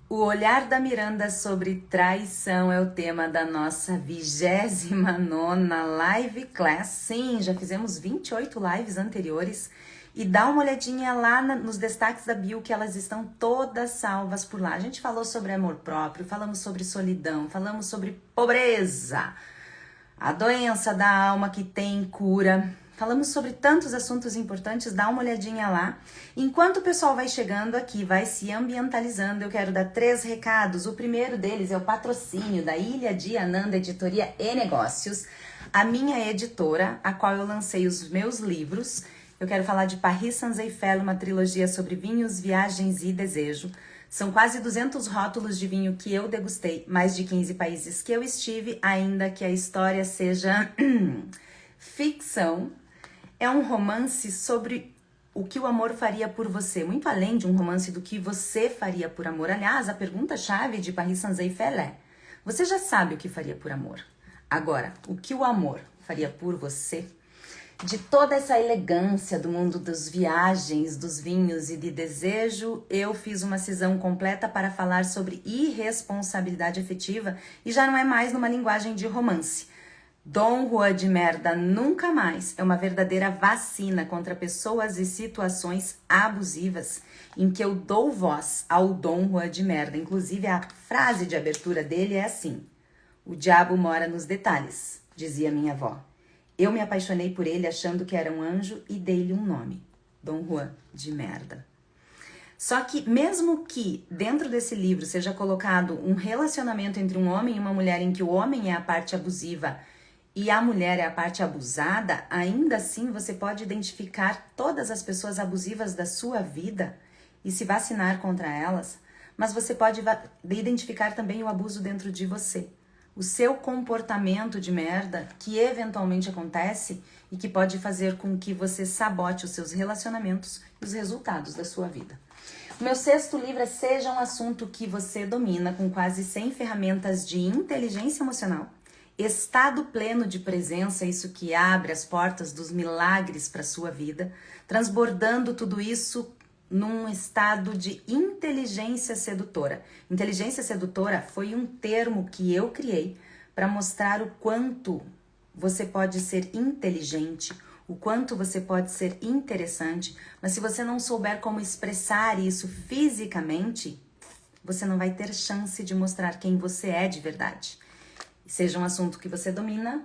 O olhar da Miranda sobre traição é o tema da nossa 29ª live class. Sim, já fizemos 28 lives anteriores. E dá uma olhadinha lá nos destaques da bio, que elas estão todas salvas por lá. A gente falou sobre amor próprio, falamos sobre solidão, falamos sobre pobreza, a doença da alma que tem cura. Falamos sobre tantos assuntos importantes, dá uma olhadinha lá. Enquanto o pessoal vai chegando aqui, vai se ambientalizando, eu quero dar 3 recados. O primeiro deles é o patrocínio da Ilha de Ananda Editoria e Negócios, a minha editora, a qual eu lancei os meus livros. Eu quero falar de Paris Saint-Eiffel, uma trilogia sobre vinhos, viagens e desejo. São quase 200 rótulos de vinho que eu degustei, mais de 15 países que eu estive, ainda que a história seja ficção. É um romance sobre o que o amor faria por você, muito além de um romance do que você faria por amor. Aliás, a pergunta-chave de Paris Saint-Eiffel é: você já sabe o que faria por amor? Agora, o que o amor faria por você? De toda essa elegância do mundo das viagens, dos vinhos e de desejo, eu fiz uma cisão completa para falar sobre irresponsabilidade afetiva e já não é mais numa linguagem de romance. Dom Juan de Merda Nunca Mais é uma verdadeira vacina contra pessoas e situações abusivas em que eu dou voz ao Dom Juan de Merda. Inclusive, a frase de abertura dele é assim: o diabo mora nos detalhes, dizia minha avó. Eu me apaixonei por ele achando que era um anjo e dei-lhe um nome, Dom Juan de Merda. Só que mesmo que dentro desse livro seja colocado um relacionamento entre um homem e uma mulher em que o homem é a parte abusiva e a mulher é a parte abusada, ainda assim você pode identificar todas as pessoas abusivas da sua vida e se vacinar contra elas, mas você pode identificar também o abuso dentro de você. O seu comportamento de merda que eventualmente acontece e que pode fazer com que você sabote os seus relacionamentos e os resultados da sua vida. O meu 6º livro é Seja um Assunto que Você Domina, com quase 100 ferramentas de inteligência emocional, estado pleno de presença, isso que abre as portas dos milagres para a sua vida, transbordando tudo isso num estado de inteligência sedutora. Inteligência sedutora foi um termo que eu criei para mostrar o quanto você pode ser inteligente, o quanto você pode ser interessante, mas se você não souber como expressar isso fisicamente, você não vai ter chance de mostrar quem você é de verdade. Seja um assunto que você domina,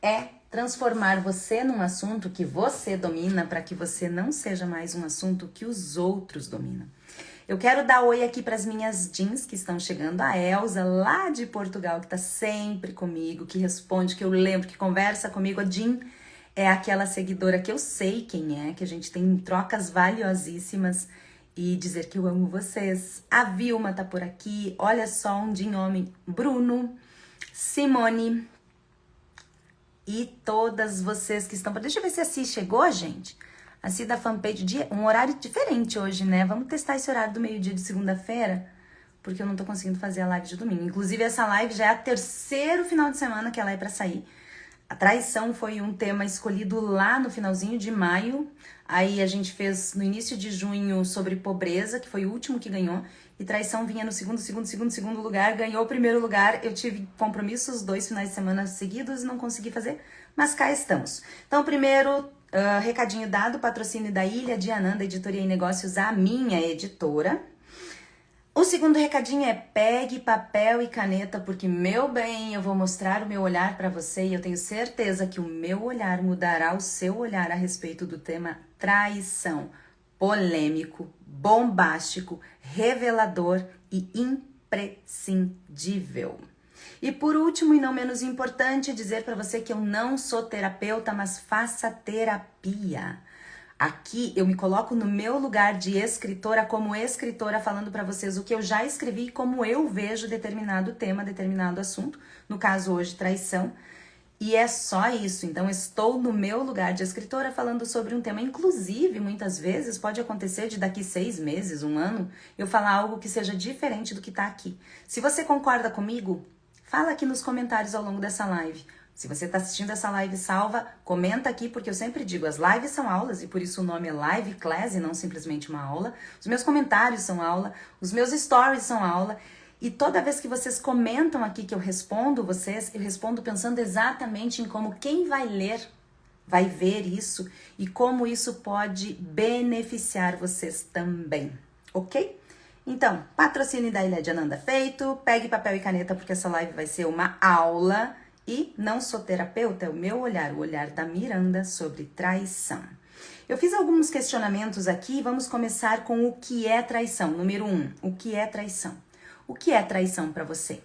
é transformar você num assunto que você domina para que você não seja mais um assunto que os outros dominam. Eu quero dar oi aqui para as minhas jeans que estão chegando. A Elza, lá de Portugal, que está sempre comigo, que responde, que eu lembro, que conversa comigo. A Jean é aquela seguidora que eu sei quem é, que a gente tem trocas valiosíssimas e dizer que eu amo vocês. A Vilma tá por aqui. Olha só, um Jean homem. Bruno, Simone e todas vocês que estão... Deixa eu ver se a Si chegou, gente. A Si da fanpage, um horário diferente hoje, né? Vamos testar esse horário do meio-dia de segunda-feira, porque eu não tô conseguindo fazer a live de domingo. Inclusive, essa live já é o 3º final de semana que ela é pra sair. A traição foi um tema escolhido lá no finalzinho de maio. Aí a gente fez no início de junho sobre pobreza, que foi o último que ganhou. E traição vinha no segundo lugar, ganhou o 1º lugar. Eu tive compromissos 2 finais de semana seguidos e não consegui fazer, mas cá estamos. Então, primeiro, recadinho dado, patrocínio da Ilha de Ananda Editoria e Negócios, a minha editora. O 2º recadinho é: pegue papel e caneta, porque, meu bem, eu vou mostrar o meu olhar para você e eu tenho certeza que o meu olhar mudará o seu olhar a respeito do tema traição. Polêmico, bombástico, revelador e imprescindível. E por último, e não menos importante, dizer para você que eu não sou terapeuta, mas faça terapia. Aqui eu me coloco no meu lugar de escritora, como escritora, falando para vocês o que eu já escrevi, como eu vejo determinado tema, determinado assunto, no caso hoje traição, e é só isso. Então estou no meu lugar de escritora falando sobre um tema. Inclusive, muitas vezes pode acontecer de daqui 6 meses, 1 ano, eu falar algo que seja diferente do que tá aqui. Se você concorda comigo, fala aqui nos comentários ao longo dessa live. Se você está assistindo essa live salva, comenta aqui, porque eu sempre digo, as lives são aulas, e por isso o nome é Live Class e não simplesmente uma aula. Os meus comentários são aula, os meus stories são aula, e toda vez que vocês comentam aqui que eu respondo vocês, eu respondo pensando exatamente em como quem vai ler vai ver isso e como isso pode beneficiar vocês também, ok? Então, patrocínio da Ilha de Ananda feito, pegue papel e caneta porque essa live vai ser uma aula e não sou terapeuta, é o meu olhar, o olhar da Miranda sobre traição. Eu fiz alguns questionamentos aqui, vamos começar com o que é traição. Número 1, o que é traição? O que é traição para você?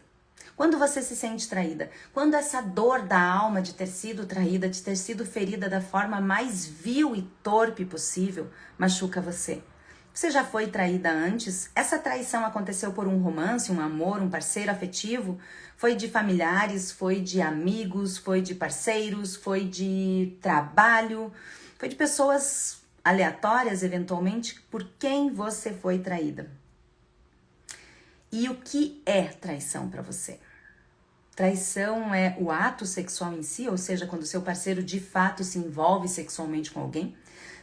Quando você se sente traída, quando essa dor da alma de ter sido traída, de ter sido ferida da forma mais vil e torpe possível, machuca você. Você já foi traída antes? Essa traição aconteceu por um romance, um amor, um parceiro afetivo? Foi de familiares, foi de amigos, foi de parceiros, foi de trabalho, foi de pessoas aleatórias, eventualmente, por quem você foi traída? E o que é traição para você? Traição é o ato sexual em si, ou seja, quando seu parceiro de fato se envolve sexualmente com alguém.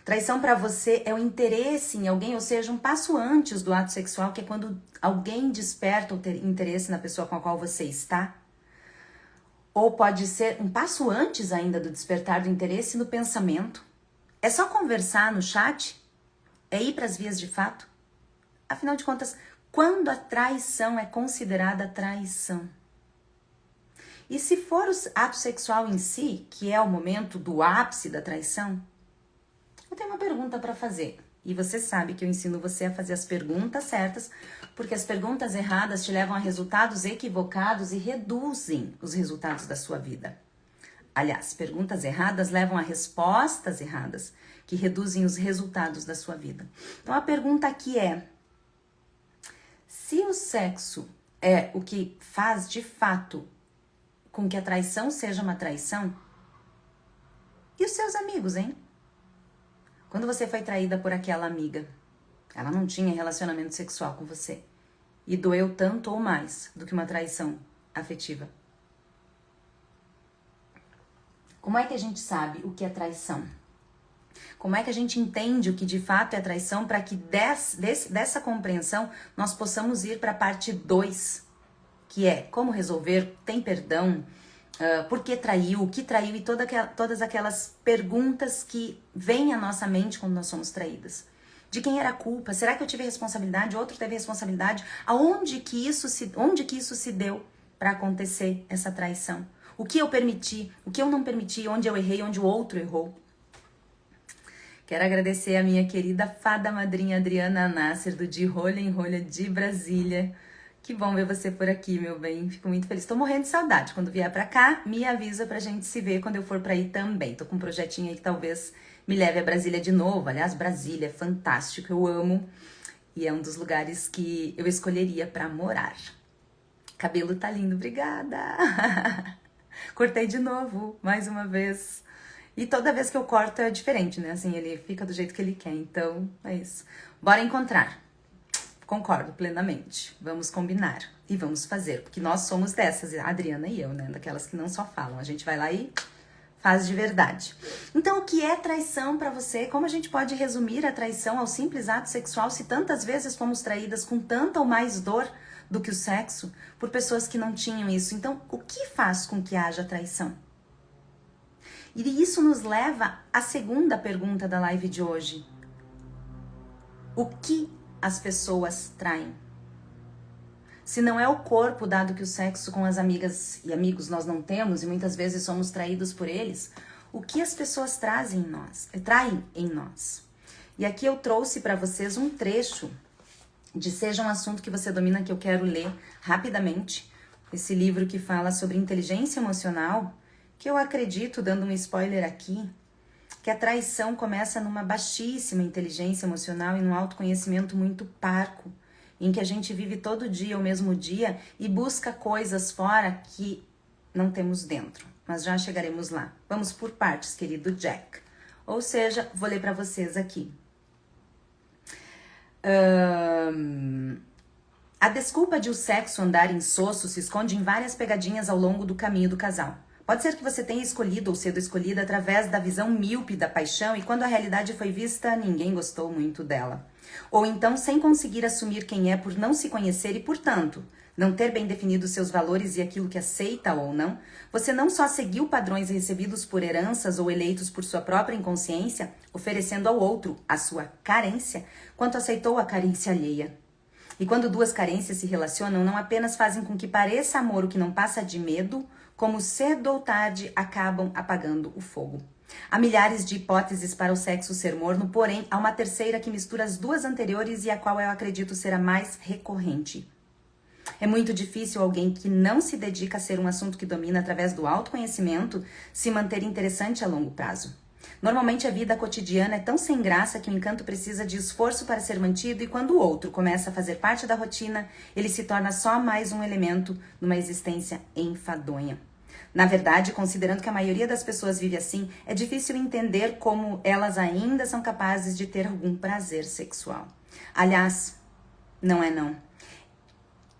Traição para você é o interesse em alguém, ou seja, um passo antes do ato sexual, que é quando alguém desperta o interesse na pessoa com a qual você está. Ou pode ser um passo antes ainda do despertar do interesse no pensamento. É só conversar no chat? É ir para as vias de fato? Afinal de contas, quando a traição é considerada traição? E se for o ato sexual em si, que é o momento do ápice da traição, eu tenho uma pergunta para fazer. E você sabe que eu ensino você a fazer as perguntas certas, porque as perguntas erradas te levam a resultados equivocados e reduzem os resultados da sua vida. Aliás, perguntas erradas levam a respostas erradas, que reduzem os resultados da sua vida. Então a pergunta aqui é: se o sexo é o que faz de fato com que a traição seja uma traição, e os seus amigos, hein? Quando você foi traída por aquela amiga, ela não tinha relacionamento sexual com você e doeu tanto ou mais do que uma traição afetiva. Como é que a gente sabe o que é traição? Como é que a gente entende o que de fato é traição para que dessa compreensão nós possamos ir para a parte 2, que é como resolver, tem perdão, por que traiu, o que traiu e todas aquelas perguntas que vêm à nossa mente quando nós somos traídas. De quem era a culpa? Será que eu tive responsabilidade? Outro teve responsabilidade? Onde que isso se deu para acontecer essa traição? O que eu permiti? O que eu não permiti? Onde eu errei? Onde o outro errou? Quero agradecer a minha querida fada madrinha Adriana Nasser, do De Rolha em Rolha de Brasília. Que bom ver você por aqui, meu bem. Fico muito feliz. Tô morrendo de saudade. Quando vier pra cá, me avisa pra gente se ver quando eu for pra aí também. Tô com um projetinho aí que talvez me leve a Brasília de novo. Aliás, Brasília é fantástico, eu amo. E é um dos lugares que eu escolheria pra morar. Cabelo tá lindo, obrigada! Cortei de novo, mais uma vez. E toda vez que eu corto é diferente, né? Assim, ele fica do jeito que ele quer. Então, é isso. Bora encontrar. Concordo plenamente. Vamos combinar e vamos fazer, porque nós somos dessas, a Adriana e eu, né? Daquelas que não só falam, a gente vai lá e faz de verdade. Então, o que é traição para você? Como a gente pode resumir a traição ao simples ato sexual se tantas vezes fomos traídas com tanta ou mais dor do que o sexo por pessoas que não tinham isso? Então, o que faz com que haja traição? E isso nos leva à segunda pergunta da live de hoje. O que as pessoas traem? Se não é o corpo, dado que o sexo com as amigas e amigos nós não temos e muitas vezes somos traídos por eles, o que as pessoas traem em nós? E aqui eu trouxe para vocês um trecho de Seja um Assunto que Você Domina, que eu quero ler rapidamente. Esse livro que fala sobre inteligência emocional, que eu acredito, dando um spoiler aqui, que a traição começa numa baixíssima inteligência emocional e num autoconhecimento muito parco, em que a gente vive todo dia o mesmo dia e busca coisas fora que não temos dentro. Mas já chegaremos lá. Vamos por partes, querido Jack. Ou seja, vou ler para vocês aqui. A desculpa de o sexo andar insosso se esconde em várias pegadinhas ao longo do caminho do casal. Pode ser que você tenha escolhido ou sido escolhida através da visão míope da paixão e quando a realidade foi vista, ninguém gostou muito dela. Ou então sem conseguir assumir quem é por não se conhecer e, portanto, não ter bem definido seus valores e aquilo que aceita ou não, você não só seguiu padrões recebidos por heranças ou eleitos por sua própria inconsciência, oferecendo ao outro a sua carência, quanto aceitou a carência alheia. E quando duas carências se relacionam, não apenas fazem com que pareça amor o que não passa de medo, como cedo ou tarde acabam apagando o fogo. Há milhares de hipóteses para o sexo ser morno, porém há uma terceira que mistura as duas anteriores e a qual eu acredito ser a mais recorrente. É muito difícil alguém que não se dedica a ser um assunto que domina através do autoconhecimento se manter interessante a longo prazo. Normalmente a vida cotidiana é tão sem graça que o encanto precisa de esforço para ser mantido e quando o outro começa a fazer parte da rotina, ele se torna só mais um elemento numa existência enfadonha. Na verdade, considerando que a maioria das pessoas vive assim, é difícil entender como elas ainda são capazes de ter algum prazer sexual. Aliás, não é não.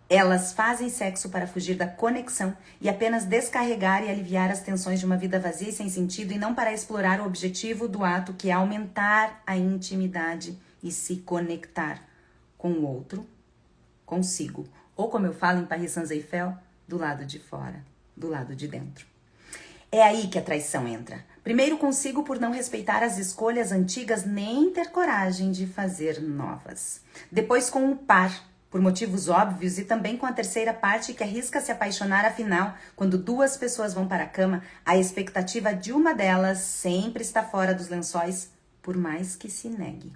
Elas fazem sexo para fugir da conexão e apenas descarregar e aliviar as tensões de uma vida vazia e sem sentido e não para explorar o objetivo do ato que é aumentar a intimidade e se conectar com o outro, consigo. Ou como eu falo em Paris Saint-Eiffel, do lado de fora, do lado de dentro. É aí que a traição entra. Primeiro consigo por não respeitar as escolhas antigas nem ter coragem de fazer novas. Depois com o par, por motivos óbvios, e também com a terceira parte que arrisca se apaixonar, afinal, quando duas pessoas vão para a cama, a expectativa de uma delas sempre está fora dos lençóis, por mais que se negue.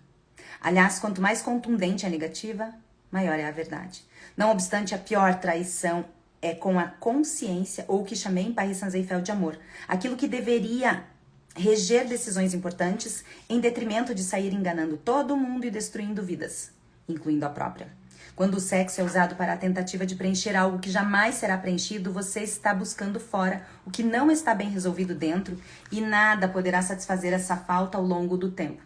Aliás, quanto mais contundente a negativa, maior é a verdade. Não obstante, a pior traição é com a consciência, ou o que chamei em Paris Saint-Eiffel de amor, aquilo que deveria reger decisões importantes em detrimento de sair enganando todo mundo e destruindo vidas, incluindo a própria. Quando o sexo é usado para a tentativa de preencher algo que jamais será preenchido, você está buscando fora o que não está bem resolvido dentro e nada poderá satisfazer essa falta ao longo do tempo.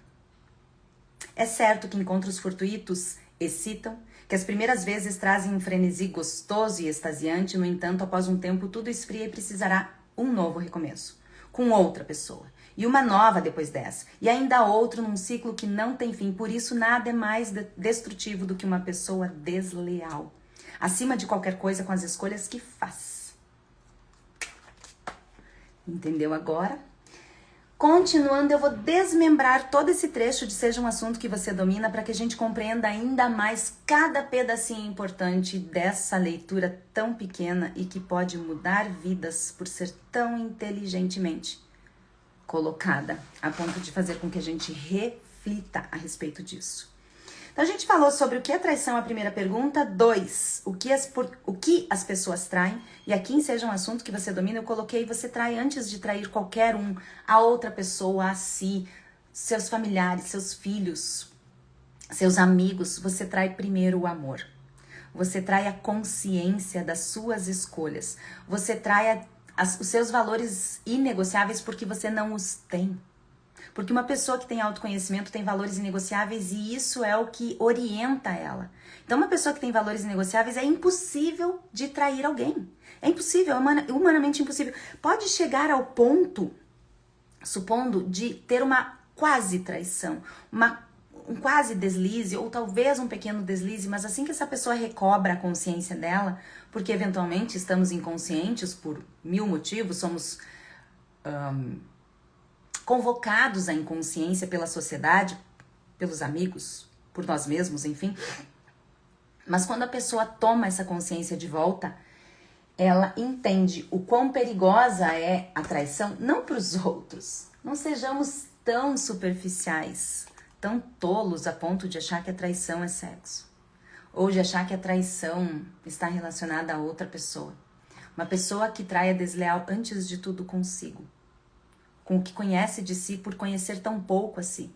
É certo que encontros fortuitos excitam, que as primeiras vezes trazem um frenesi gostoso e extasiante, no entanto, após um tempo tudo esfria e precisará um novo recomeço, com outra pessoa. E uma nova depois dessa. E ainda outro num ciclo que não tem fim. Por isso, nada é mais destrutivo do que uma pessoa desleal. Acima de qualquer coisa com as escolhas que faz. Entendeu agora? Continuando, eu vou desmembrar todo esse trecho de Seja um Assunto que Você Domina para que a gente compreenda ainda mais cada pedacinho importante dessa leitura tão pequena e que pode mudar vidas por ser tão inteligentemente colocada, a ponto de fazer com que a gente reflita a respeito disso. Então a gente falou sobre o que é traição, a primeira pergunta. 2, o que as pessoas traem. E aqui em Seja um Assunto que Você Domina, eu coloquei: você trai antes de trair qualquer um, a outra pessoa, a si, seus familiares, seus filhos, seus amigos. Você trai primeiro o amor. Você trai a consciência das suas escolhas. Você trai os seus valores inegociáveis porque você não os tem. Porque uma pessoa que tem autoconhecimento tem valores inegociáveis e isso é o que orienta ela. Então uma pessoa que tem valores inegociáveis é impossível de trair alguém. É impossível, é humanamente impossível. Pode chegar ao ponto, supondo, de ter uma quase traição, um quase deslize ou talvez um pequeno deslize, mas assim que essa pessoa recobra a consciência dela, porque eventualmente estamos inconscientes por 1000 motivos, somos convocados à inconsciência pela sociedade, pelos amigos, por nós mesmos, enfim. Mas quando a pessoa toma essa consciência de volta, ela entende o quão perigosa é a traição, não para os outros. Não sejamos tão superficiais, tão tolos a ponto de achar que a traição é sexo. Ou de achar que a traição está relacionada a outra pessoa. Uma pessoa que trai é desleal antes de tudo consigo. Com o que conhece de si por conhecer tão pouco a si.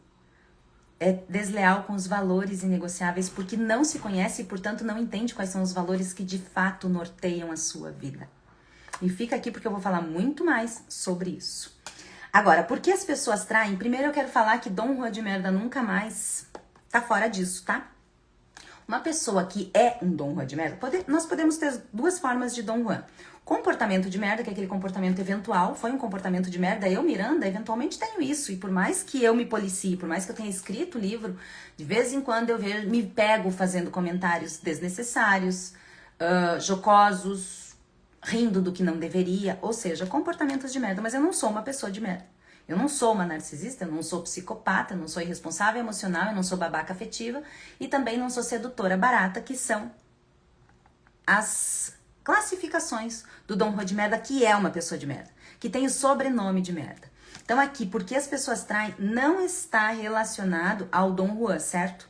É desleal com os valores inegociáveis porque não se conhece e, portanto, não entende quais são os valores que de fato norteiam a sua vida. E fica aqui porque eu vou falar muito mais sobre isso. Agora, por que as pessoas traem? Primeiro eu quero falar que Dom Juan de Merda nunca mais tá fora disso, tá? Uma pessoa que é um Dom Juan de merda, nós podemos ter duas formas de Dom Juan. Comportamento de merda, que é aquele comportamento eventual, foi um comportamento de merda, eu, Miranda, eventualmente tenho isso, e por mais que eu me policie, por mais que eu tenha escrito o livro, de vez em quando eu me pego fazendo comentários desnecessários, jocosos, rindo do que não deveria, ou seja, comportamentos de merda, mas eu não sou uma pessoa de merda. Eu não sou uma narcisista, eu não sou psicopata, eu não sou irresponsável emocional, eu não sou babaca afetiva e também não sou sedutora barata, que são as classificações do Dom Juan de merda, que é uma pessoa de merda, que tem o sobrenome de merda. Então aqui, porque as pessoas traem, não está relacionado ao Dom Juan, certo?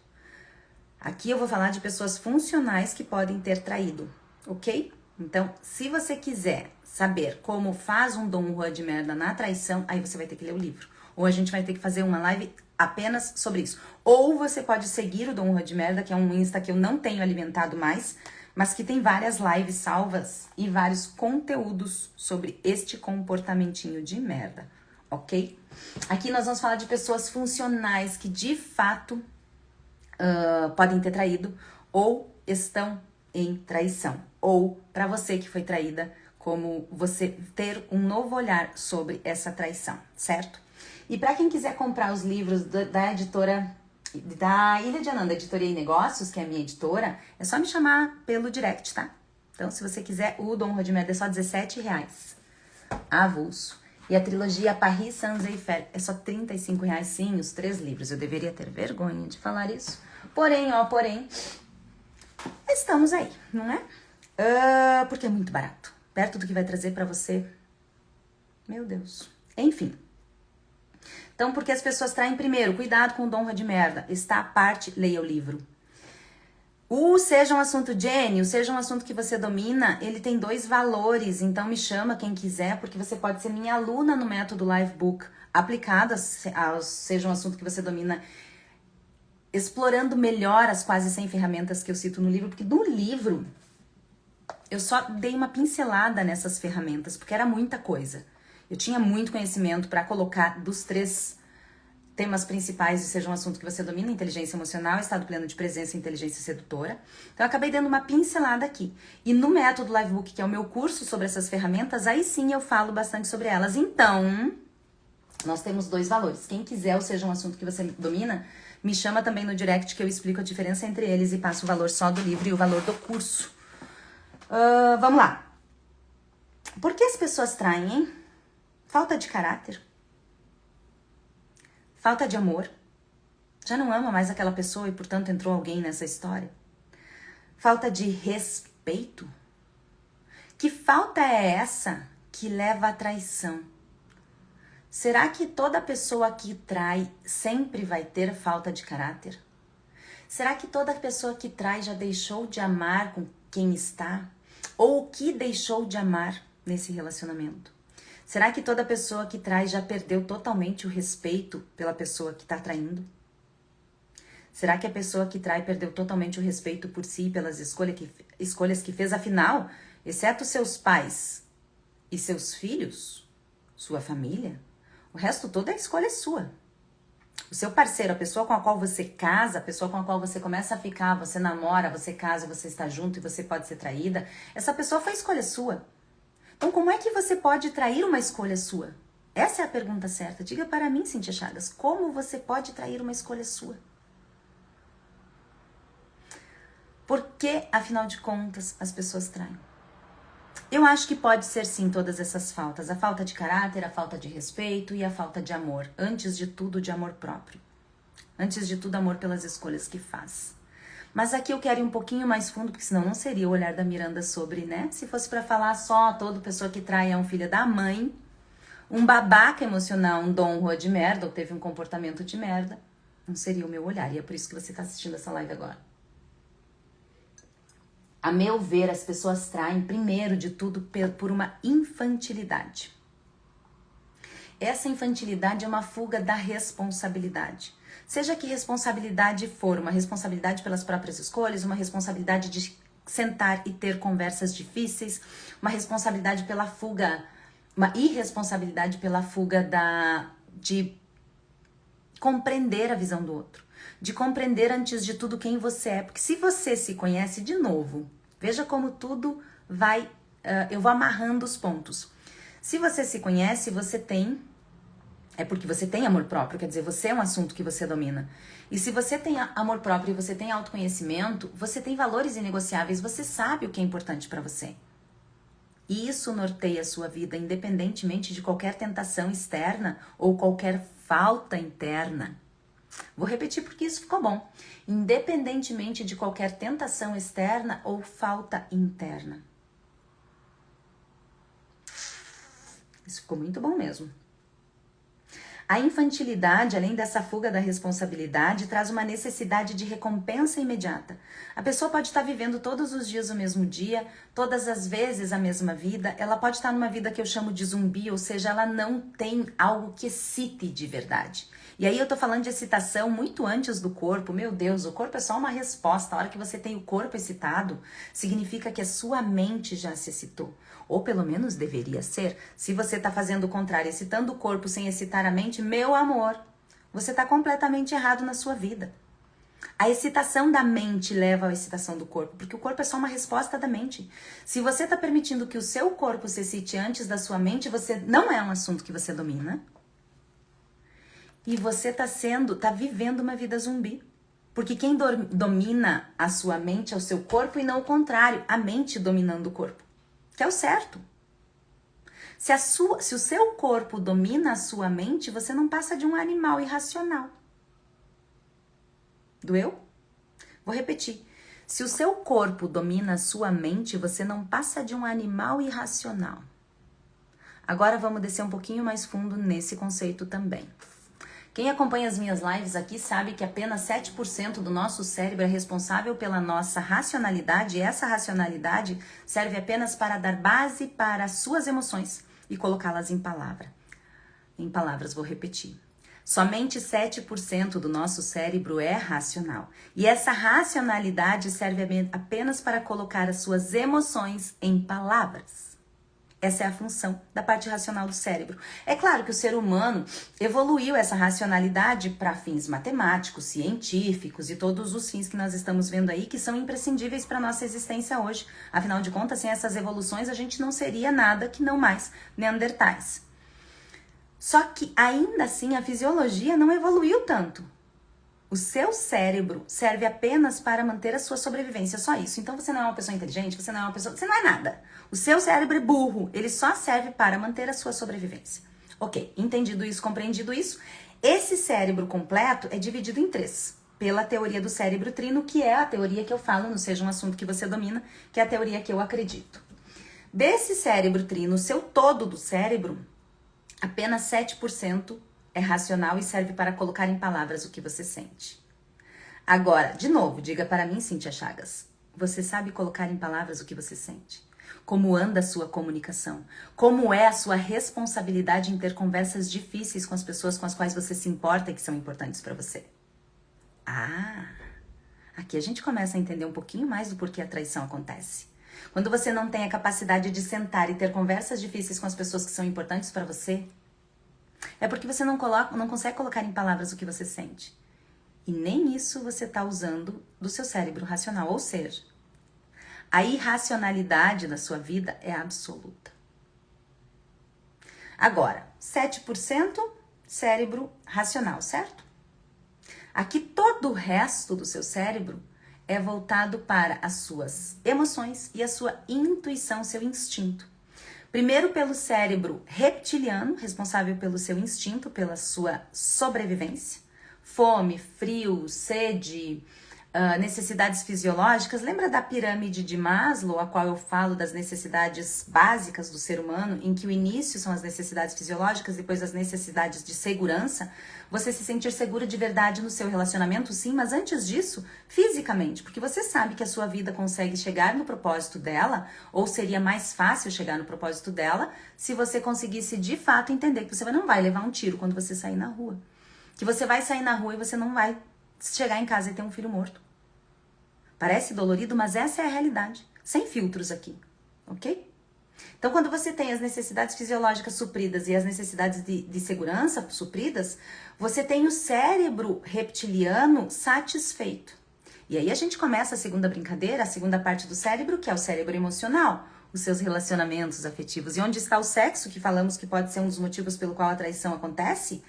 Aqui eu vou falar de pessoas funcionais que podem ter traído, ok? Então, se você quiser saber como faz um Dom Juan de merda na traição, aí você vai ter que ler o livro. Ou a gente vai ter que fazer uma live apenas sobre isso. Ou você pode seguir o Dom Juan de merda, que é um Insta que eu não tenho alimentado mais, mas que tem várias lives salvas e vários conteúdos sobre este comportamentinho de merda, ok? Aqui nós vamos falar de pessoas funcionais que de fato podem ter traído ou estão em traição. Ou para você que foi traída, como você ter um novo olhar sobre essa traição, certo? E para quem quiser comprar os livros da editora da Ilha de Ananda, Editoria e Negócios, que é a minha editora, é só me chamar pelo direct, tá? Então, se você quiser, o Dom Juan de merda é só R$17, avulso. E a trilogia Paris Saint-Exupéry é só R$35, sim, os 3 livros. Eu deveria ter vergonha de falar isso. Porém, estamos aí, não é? Porque é muito barato. Perto do que vai trazer pra você. Meu Deus. Enfim. Então, porque as pessoas traem primeiro, cuidado com o Dom Juan de merda. Está à parte, leia o livro. O Seja um Assunto Jenny, o Seja um Assunto que você domina, ele tem 2 valores. Então, me chama quem quiser, porque você pode ser minha aluna no método Livebook, aplicado ao Seja um Assunto que você domina, explorando melhor as quase 100 ferramentas que eu cito no livro, porque no livro eu só dei uma pincelada nessas ferramentas, porque era muita coisa. Eu tinha muito conhecimento para colocar dos 3 temas principais de Seja um Assunto que você domina: inteligência emocional, estado pleno de presença e inteligência sedutora. Então eu acabei dando uma pincelada aqui. E no método Livebook, que é o meu curso sobre essas ferramentas, aí sim eu falo bastante sobre elas. Então, nós temos 2 valores. Quem quiser, ou seja, um assunto que você domina, me chama também no direct que eu explico a diferença entre eles e passo o valor só do livro e o valor do curso. Vamos lá. Por que as pessoas traem, hein? Falta de caráter. Falta de amor. Já não ama mais aquela pessoa e, portanto, entrou alguém nessa história. Falta de respeito. Que falta é essa que leva à traição? Será que toda pessoa que trai sempre vai ter falta de caráter? Será que toda pessoa que trai já deixou de amar com quem está? Ou o que deixou de amar nesse relacionamento? Será que toda pessoa que trai já perdeu totalmente o respeito pela pessoa que está traindo? Será que a pessoa que trai perdeu totalmente o respeito por si e pelas escolhas que fez? Afinal, exceto seus pais e seus filhos, sua família, o resto todo é escolha sua. O seu parceiro, a pessoa com a qual você casa, a pessoa com a qual você começa a ficar, você namora, você casa, você está junto e você pode ser traída, essa pessoa foi escolha sua. Então, como é que você pode trair uma escolha sua? Essa é a pergunta certa. Diga para mim, Cíntia Chagas, como você pode trair uma escolha sua? Por que, afinal de contas, as pessoas traem? Eu acho que pode ser sim todas essas faltas. A falta de caráter, a falta de respeito e a falta de amor. Antes de tudo, de amor próprio. Antes de tudo, amor pelas escolhas que faz. Mas aqui eu quero ir um pouquinho mais fundo, porque senão não seria o olhar da Miranda sobre, né? Se fosse pra falar só toda pessoa que trai é um filho da mãe, um babaca emocional, um Dom Juan de merda, ou teve um comportamento de merda, não seria o meu olhar. E é por isso que você tá assistindo essa live agora. A meu ver, as pessoas traem, primeiro de tudo, por uma infantilidade. Essa infantilidade é uma fuga da responsabilidade. Seja que responsabilidade for, uma responsabilidade pelas próprias escolhas, uma responsabilidade de sentar e ter conversas difíceis, uma responsabilidade pela fuga, uma irresponsabilidade pela fuga de compreender a visão do outro. de compreender antes de tudo quem você é. Porque se você se conhece, de novo, veja como tudo vai, eu vou amarrando os pontos. Se você se conhece, você tem, é porque você tem amor próprio, quer dizer, você é um assunto que você domina. E se você tem amor próprio e você tem autoconhecimento, você tem valores inegociáveis, você sabe o que é importante para você. E isso norteia a sua vida, independentemente de qualquer tentação externa ou qualquer falta interna. Vou repetir porque isso ficou bom. Independentemente de qualquer tentação externa ou falta interna. Isso ficou muito bom mesmo. A infantilidade, além dessa fuga da responsabilidade, traz uma necessidade de recompensa imediata. A pessoa pode estar vivendo todos os dias o mesmo dia, todas as vezes a mesma vida. Ela pode estar numa vida que eu chamo de zumbi, ou seja, ela não tem algo que excite de verdade. E aí eu tô falando de excitação muito antes do corpo. Meu Deus, o corpo é só uma resposta. A hora que você tem o corpo excitado, significa que a sua mente já se excitou. Ou pelo menos deveria ser. Se você tá fazendo o contrário, excitando o corpo sem excitar a mente, meu amor, você tá completamente errado na sua vida. A excitação da mente leva à excitação do corpo, porque o corpo é só uma resposta da mente. Se você tá permitindo que o seu corpo se excite antes da sua mente, você não é um assunto que você domina. E você tá vivendo uma vida zumbi. Porque quem domina a sua mente é o seu corpo e não o contrário, a mente dominando o corpo. Que é o certo. Se o seu corpo domina a sua mente, você não passa de um animal irracional. Doeu? Vou repetir. Se o seu corpo domina a sua mente, você não passa de um animal irracional. Agora vamos descer um pouquinho mais fundo nesse conceito também. Quem acompanha as minhas lives aqui sabe que apenas 7% do nosso cérebro é responsável pela nossa racionalidade, e essa racionalidade serve apenas para dar base para as suas emoções e colocá-las em palavra. Em palavras, vou repetir. Somente 7% do nosso cérebro é racional. E essa racionalidade serve apenas para colocar as suas emoções em palavras. Essa é a função da parte racional do cérebro. É claro que o ser humano evoluiu essa racionalidade para fins matemáticos, científicos e todos os fins que nós estamos vendo aí, que são imprescindíveis para a nossa existência hoje. Afinal de contas, sem essas evoluções, a gente não seria nada que não mais neandertais. Só que, ainda assim, a fisiologia não evoluiu tanto. O seu cérebro serve apenas para manter a sua sobrevivência, só isso. Então você não é uma pessoa inteligente, você não é nada. O seu cérebro é burro, ele só serve para manter a sua sobrevivência. Ok, entendido isso, compreendido isso, esse cérebro completo é dividido em 3, pela teoria do cérebro trino, que é a teoria que eu falo, não seja um assunto que você domina, que é a teoria que eu acredito. Desse cérebro trino, o seu todo do cérebro, apenas 7% é racional e serve para colocar em palavras o que você sente. Agora, de novo, diga para mim, Cíntia Chagas, você sabe colocar em palavras o que você sente? Como anda a sua comunicação? Como é a sua responsabilidade em ter conversas difíceis com as pessoas com as quais você se importa e que são importantes para você? Ah, aqui a gente começa a entender um pouquinho mais do porquê a traição acontece. Quando você não tem a capacidade de sentar e ter conversas difíceis com as pessoas que são importantes para você, é porque você não consegue colocar em palavras o que você sente. E nem isso você está usando do seu cérebro racional. Ou seja, a irracionalidade da sua vida é absoluta. Agora, 7% cérebro racional, certo? Aqui todo o resto do seu cérebro é voltado para as suas emoções e a sua intuição, seu instinto. Primeiro pelo cérebro reptiliano, responsável pelo seu instinto, pela sua sobrevivência. Fome, frio, sede, necessidades fisiológicas. Lembra da pirâmide de Maslow, a qual eu falo das necessidades básicas do ser humano, em que o início são as necessidades fisiológicas, depois as necessidades de segurança? Você se sentir segura de verdade no seu relacionamento, sim, mas antes disso, fisicamente, porque você sabe que a sua vida consegue chegar no propósito dela, ou seria mais fácil chegar no propósito dela, se você conseguisse de fato entender que você não vai levar um tiro quando você sair na rua. Que você vai sair na rua e você não vai chegar em casa e ter um filho morto. Parece dolorido, mas essa é a realidade. Sem filtros aqui, ok? Então, quando você tem as necessidades fisiológicas supridas e as necessidades de segurança supridas, você tem o cérebro reptiliano satisfeito. E aí a gente começa a segunda brincadeira, a segunda parte do cérebro, que é o cérebro emocional, os seus relacionamentos afetivos. E onde está o sexo, que falamos que pode ser um dos motivos pelo qual a traição acontece?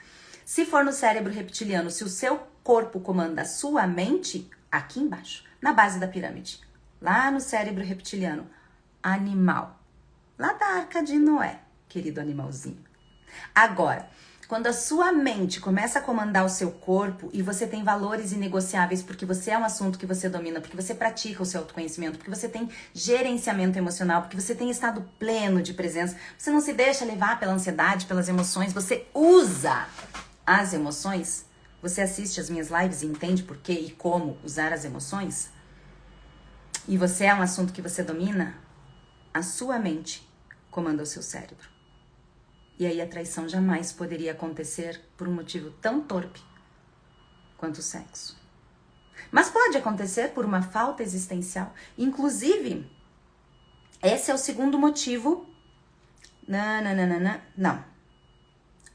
Se for no cérebro reptiliano, se o seu corpo comanda a sua mente, aqui embaixo, na base da pirâmide, lá no cérebro reptiliano, animal. Lá da Arca de Noé, querido animalzinho. Agora, quando a sua mente começa a comandar o seu corpo e você tem valores inegociáveis porque você é um assunto que você domina, porque você pratica o seu autoconhecimento, porque você tem gerenciamento emocional, porque você tem estado pleno de presença, você não se deixa levar pela ansiedade, pelas emoções, você usa as emoções, você assiste as minhas lives e entende por que e como usar as emoções, e você é um assunto que você domina, a sua mente comanda o seu cérebro. E aí a traição jamais poderia acontecer por um motivo tão torpe quanto o sexo. Mas pode acontecer por uma falta existencial. Inclusive, esse é o segundo motivo. Não.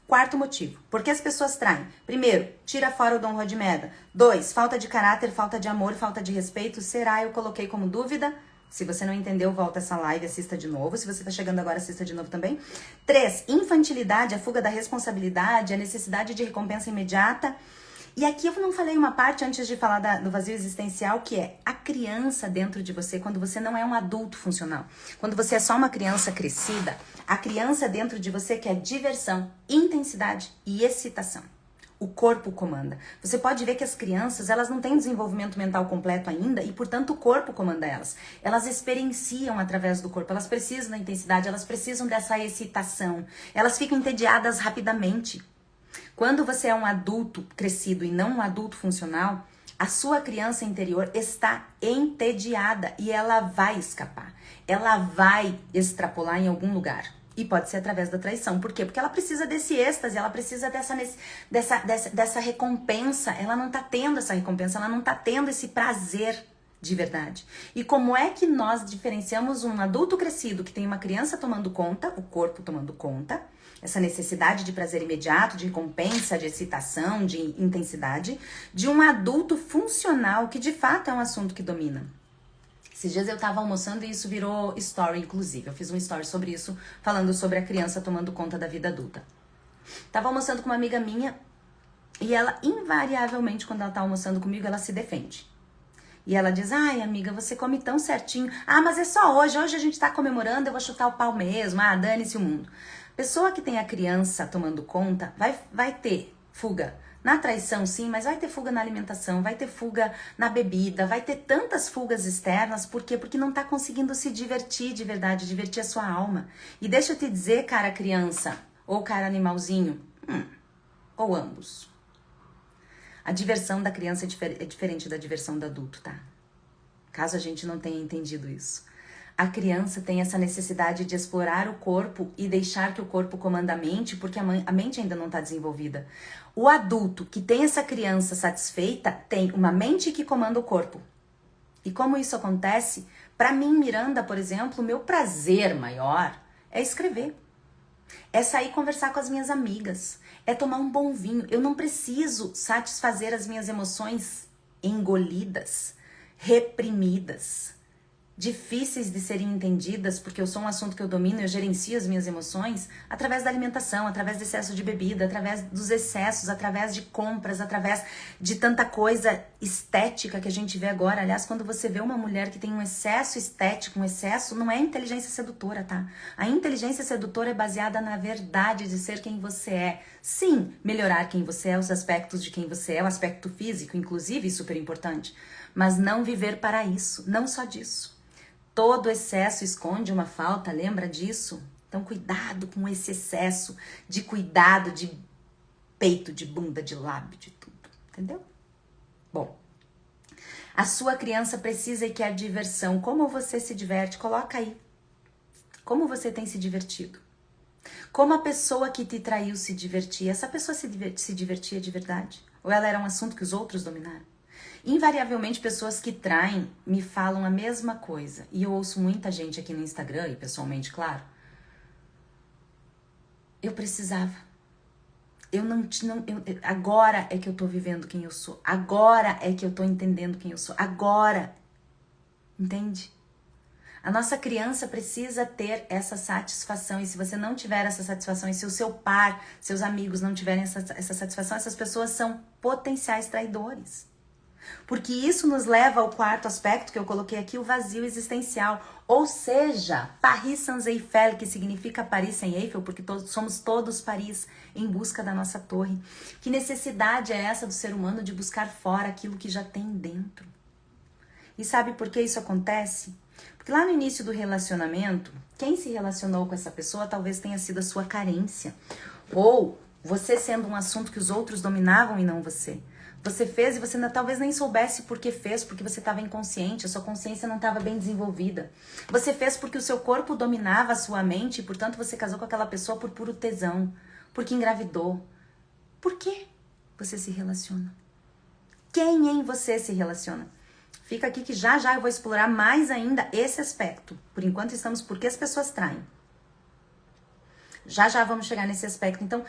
Quarto motivo. Por que as pessoas traem? Primeiro, tira fora o Dom Rod Merda. 2, falta de caráter, falta de amor, falta de respeito. Será? Eu coloquei como dúvida. Se você não entendeu, volta essa live, assista de novo. Se você tá chegando agora, assista de novo também. 3, infantilidade, a fuga da responsabilidade, a necessidade de recompensa imediata. E aqui eu não falei uma parte antes de falar do vazio existencial, que é a criança dentro de você, quando você não é um adulto funcional. Quando você é só uma criança crescida, a criança dentro de você quer diversão, intensidade e excitação. O corpo comanda. Você pode ver que as crianças, elas não têm desenvolvimento mental completo ainda e, portanto, o corpo comanda elas. Elas experienciam através do corpo, elas precisam da intensidade, elas precisam dessa excitação. Elas ficam entediadas rapidamente. Quando você é um adulto crescido e não um adulto funcional, a sua criança interior está entediada e ela vai escapar. Ela vai extrapolar em algum lugar. E pode ser através da traição. Por quê? Porque ela precisa desse êxtase, ela precisa dessa recompensa. Ela não tá tendo essa recompensa, ela não tá tendo esse prazer de verdade. E como é que nós diferenciamos um adulto crescido que tem uma criança tomando conta, o corpo tomando conta, essa necessidade de prazer imediato, de recompensa, de excitação, de intensidade, de um adulto funcional que de fato é um assunto que domina? Esses dias eu tava almoçando e isso virou story, inclusive. Eu fiz um story sobre isso, falando sobre a criança tomando conta da vida adulta. Tava almoçando com uma amiga minha e ela, invariavelmente, quando ela tá almoçando comigo, ela se defende. E ela diz, ai amiga, você come tão certinho. Ah, mas é só hoje a gente tá comemorando, eu vou chutar o pau mesmo. Ah, dane-se o mundo. Pessoa que tem a criança tomando conta, vai ter fuga. Na traição, sim, mas vai ter fuga na alimentação, vai ter fuga na bebida, vai ter tantas fugas externas. Por quê? Porque não tá conseguindo se divertir de verdade, divertir a sua alma. E deixa eu te dizer, cara criança, ou cara animalzinho, ou ambos. A diversão da criança é diferente da diversão do adulto, tá? Caso a gente não tenha entendido isso. A criança tem essa necessidade de explorar o corpo e deixar que o corpo comanda a mente, porque a mente ainda não está desenvolvida. O adulto que tem essa criança satisfeita tem uma mente que comanda o corpo. E como isso acontece? Para mim, Miranda, por exemplo, o meu prazer maior é escrever. É sair conversar com as minhas amigas. É tomar um bom vinho. Eu não preciso satisfazer as minhas emoções engolidas, reprimidas, difíceis de serem entendidas, porque eu sou um assunto que eu domino, eu gerencio as minhas emoções através da alimentação, através do excesso de bebida, através dos excessos, através de compras, através de tanta coisa estética que a gente vê agora. Aliás, quando você vê uma mulher que tem um excesso estético, um excesso, não é inteligência sedutora, tá? A inteligência sedutora é baseada na verdade de ser quem você é. Sim, melhorar quem você é, os aspectos de quem você é, o aspecto físico, inclusive, super importante. Mas não viver para isso, não só disso. Todo excesso esconde uma falta, lembra disso? Então, cuidado com esse excesso de cuidado de peito, de bunda, de lábio, de tudo, entendeu? Bom, a sua criança precisa e quer diversão. Como você se diverte? Coloca aí. Como você tem se divertido? Como a pessoa que te traiu se divertia? Essa pessoa se divertia de verdade? Ou ela era um assunto que os outros dominaram? Invariavelmente, pessoas que traem me falam a mesma coisa. E eu ouço muita gente aqui no Instagram, e pessoalmente, claro. Eu precisava. Agora é que eu tô vivendo quem eu sou. Agora é que eu tô entendendo quem eu sou. Agora. Entende? A nossa criança precisa ter essa satisfação. E se você não tiver essa satisfação, e se o seu par, seus amigos não tiverem essa satisfação, essas pessoas são potenciais traidores. Porque isso nos leva ao quarto aspecto que eu coloquei aqui, o vazio existencial. Ou seja, Paris Saint-Eiffel, que significa Paris sem Eiffel, porque somos todos Paris em busca da nossa torre. Que necessidade é essa do ser humano de buscar fora aquilo que já tem dentro? E sabe por que isso acontece? Porque lá no início do relacionamento, quem se relacionou com essa pessoa talvez tenha sido a sua carência. Ou você sendo um assunto que os outros dominavam e não você. Você fez e você talvez nem soubesse por que fez, porque você estava inconsciente, a sua consciência não estava bem desenvolvida. Você fez porque o seu corpo dominava a sua mente e, portanto, você casou com aquela pessoa por puro tesão, porque engravidou. Por que você se relaciona? Quem em você se relaciona? Fica aqui que já já eu vou explorar mais ainda esse aspecto. Por enquanto estamos por que as pessoas traem. Já já vamos chegar nesse aspecto. Então,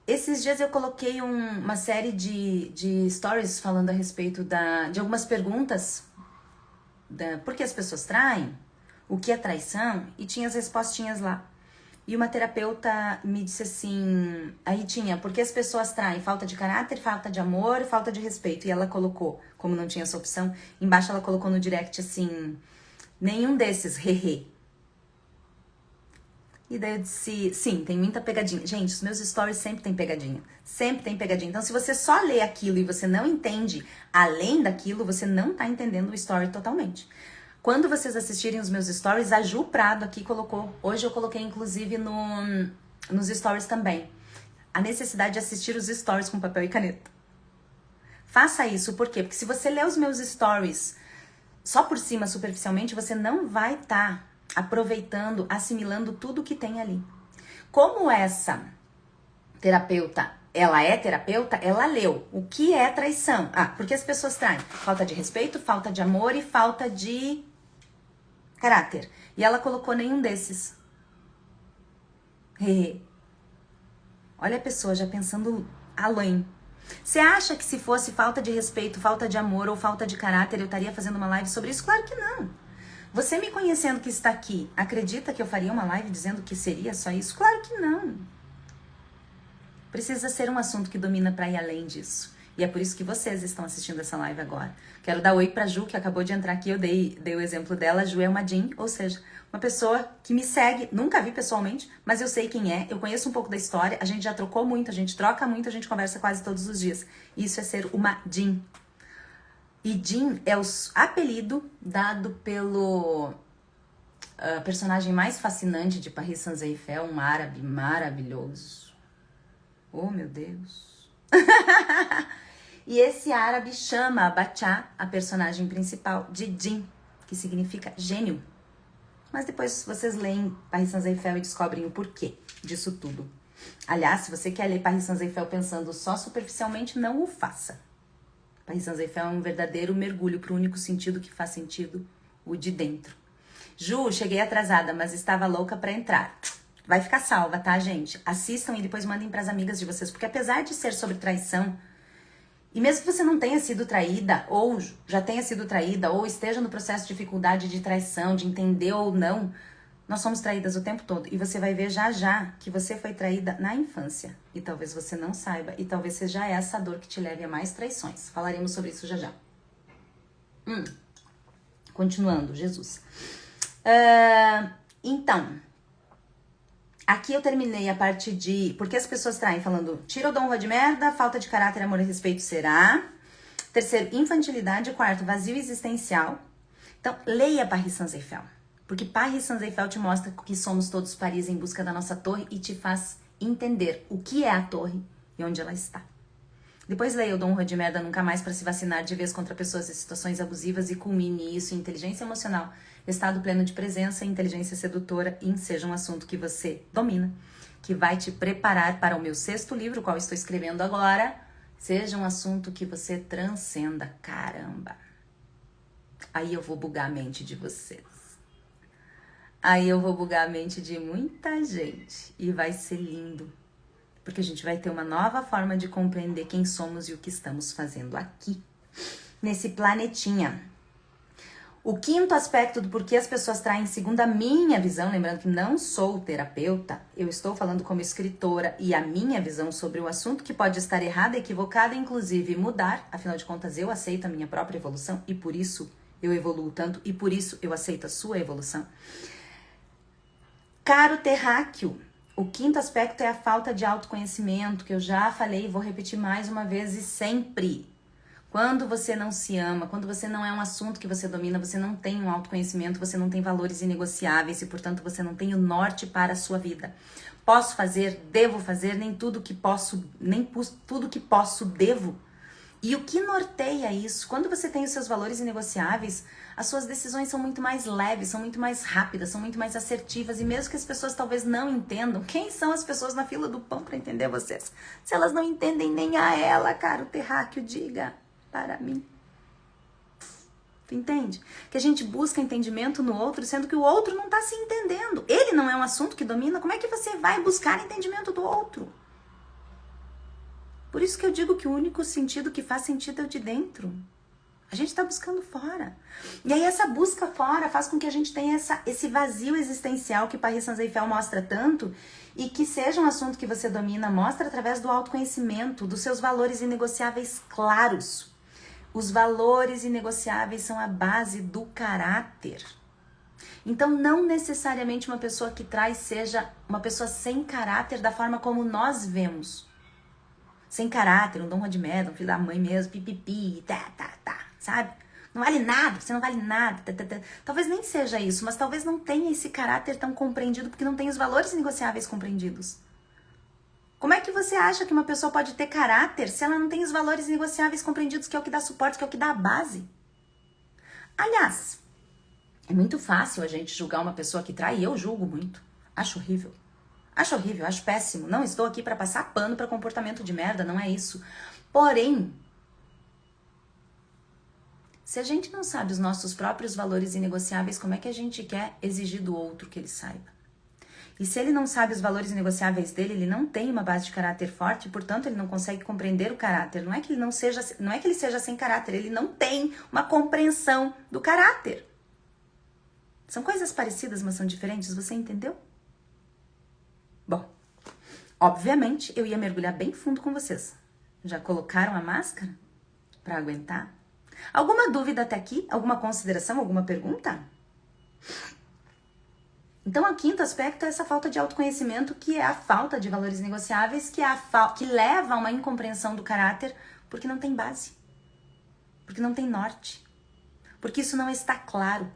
esses dias eu coloquei uma série de stories falando a respeito de algumas perguntas. Por que as pessoas traem? O que é traição? E tinha as respostinhas lá. E uma terapeuta me disse assim, aí tinha, por que as pessoas traem? Falta de caráter, falta de amor, falta de respeito. E ela colocou, como não tinha essa opção, embaixo ela colocou no direct assim, nenhum desses, hehe. E daí eu disse, sim, tem muita pegadinha. Gente, os meus stories sempre tem pegadinha. Sempre tem pegadinha. Então, se você só lê aquilo e você não entende além daquilo, você não tá entendendo o story totalmente. Quando vocês assistirem os meus stories, a Ju Prado aqui colocou. Hoje eu coloquei, inclusive, nos stories também. A necessidade de assistir os stories com papel e caneta. Faça isso, por quê? Porque se você ler os meus stories só por cima, superficialmente, você não vai estar aproveitando, assimilando tudo que tem ali. Como essa terapeuta, ela é terapeuta, ela leu o que é traição. Porque as pessoas traem falta de respeito, falta de amor e falta de caráter. E ela colocou nenhum desses. Olha a pessoa já pensando além. Você acha que se fosse falta de respeito, falta de amor ou falta de caráter, eu estaria fazendo uma live sobre isso? Claro que não. Você me conhecendo que está aqui, acredita que eu faria uma live dizendo que seria só isso? Claro que não. Precisa ser um assunto que domina para ir além disso. E é por isso que vocês estão assistindo essa live agora. Quero dar oi pra Ju, que acabou de entrar aqui. Eu dei o exemplo dela. A Ju é uma Jean, ou seja, uma pessoa que me segue. Nunca vi pessoalmente, mas eu sei quem é. Eu conheço um pouco da história. A gente já trocou muito, a gente troca muito, a gente conversa quase todos os dias. Isso é ser uma Jean. E Jean é o apelido dado pelo personagem mais fascinante de Paris Saint-Eiffel, um árabe maravilhoso. Oh, meu Deus. E esse árabe chama a Bachá, a personagem principal, de Jean, que significa gênio. Mas depois vocês leem Paris Saint-Eiffel e descobrem o porquê disso tudo. Aliás, se você quer ler Paris Saint-Eiffel pensando só superficialmente, não o faça. Paris Saint-Eiffel é um verdadeiro mergulho para o único sentido que faz sentido, o de dentro. Ju, cheguei atrasada, mas estava louca para entrar. Vai ficar salva, tá, gente? Assistam e depois mandem para as amigas de vocês, porque apesar de ser sobre traição, e mesmo que você não tenha sido traída, ou já tenha sido traída, ou esteja no processo de dificuldade de traição, de entender ou não, nós somos traídas o tempo todo. E você vai ver já já que você foi traída na infância. E talvez você não saiba. E talvez seja essa dor que te leve a mais traições. Falaremos sobre isso já já. Continuando, Jesus. Então, aqui eu terminei a parte de... Por que as pessoas traem? Falando, tira o dom de merda, falta de caráter, amor e respeito será. Terceiro, infantilidade. Quarto, vazio existencial. Então, leia Paris Saint-Eiffel. Porque Paris Saint-Eiffel te mostra que somos todos Paris em busca da nossa torre e te faz entender o que é a torre e onde ela está. Depois leia o Dom Rua de Merda Nunca Mais para se vacinar de vez contra pessoas em situações abusivas e culmine isso em inteligência emocional, estado pleno de presença e inteligência sedutora e seja um assunto que você domina, que vai te preparar para o meu 6º livro, o qual estou escrevendo agora, Seja um assunto que você transcenda. Caramba! Aí eu vou bugar a mente de vocês. Aí eu vou bugar a mente de muita gente. E vai ser lindo. Porque a gente vai ter uma nova forma de compreender quem somos e o que estamos fazendo aqui, nesse planetinha. O quinto aspecto do porquê as pessoas traem, segundo a minha visão, lembrando que não sou terapeuta, eu estou falando como escritora e a minha visão sobre o assunto, que pode estar errada, equivocada, inclusive mudar, afinal de contas eu aceito a minha própria evolução e por isso eu evoluo tanto e por isso eu aceito a sua evolução. Caro terráqueo, o quinto aspecto é a falta de autoconhecimento, que eu já falei e vou repetir mais uma vez e sempre. Quando você não se ama, quando você não é um assunto que você domina, você não tem um autoconhecimento, você não tem valores inegociáveis e, portanto, você não tem o norte para a sua vida. Posso fazer, devo fazer, nem tudo que posso, devo. E o que norteia isso? Quando você tem os seus valores inegociáveis, as suas decisões são muito mais leves, são muito mais rápidas, são muito mais assertivas. E mesmo que as pessoas talvez não entendam, quem são as pessoas na fila do pão para entender vocês? Se elas não entendem nem a ela, cara, o terráqueo, diga para mim. Tu entende? Que a gente busca entendimento no outro, sendo que o outro não está se entendendo. Ele não é um assunto que domina. Como é que você vai buscar entendimento do outro? Por isso que eu digo que o único sentido que faz sentido é o de dentro. A gente está buscando fora. E aí essa busca fora faz com que a gente tenha esse vazio existencial que Paris Saint-Exupéry mostra tanto e que seja um assunto que você domina, mostra através do autoconhecimento, dos seus valores inegociáveis claros. Os valores inegociáveis são a base do caráter. Então, não necessariamente uma pessoa que traz seja uma pessoa sem caráter da forma como nós vemos. Sem caráter, um Dom Juan de Merda, um filho da mãe mesmo, pipipi, sabe? Não vale nada, você não vale nada. Talvez nem seja isso, mas talvez não tenha esse caráter tão compreendido porque não tem os valores inegociáveis compreendidos. Como é que você acha que uma pessoa pode ter caráter se ela não tem os valores negociáveis compreendidos, que é o que dá suporte, que é o que dá a base? Aliás, é muito fácil a gente julgar uma pessoa que trai, e eu julgo muito. Acho horrível. Acho horrível, acho péssimo. Não estou aqui para passar pano para comportamento de merda, não é isso. Porém, se a gente não sabe os nossos próprios valores inegociáveis, como é que a gente quer exigir do outro que ele saiba? E se ele não sabe os valores negociáveis dele, ele não tem uma base de caráter forte, e, portanto, ele não consegue compreender o caráter. Não é que ele seja sem caráter, ele não tem uma compreensão do caráter. São coisas parecidas, mas são diferentes, você entendeu? Bom, obviamente, eu ia mergulhar bem fundo com vocês. Já colocaram a máscara para aguentar? Alguma dúvida até aqui? Alguma consideração? Alguma pergunta? Então, o quinto aspecto é essa falta de autoconhecimento, que é a falta de valores negociáveis, que leva a uma incompreensão do caráter, porque não tem base, porque não tem norte, porque isso não está claro.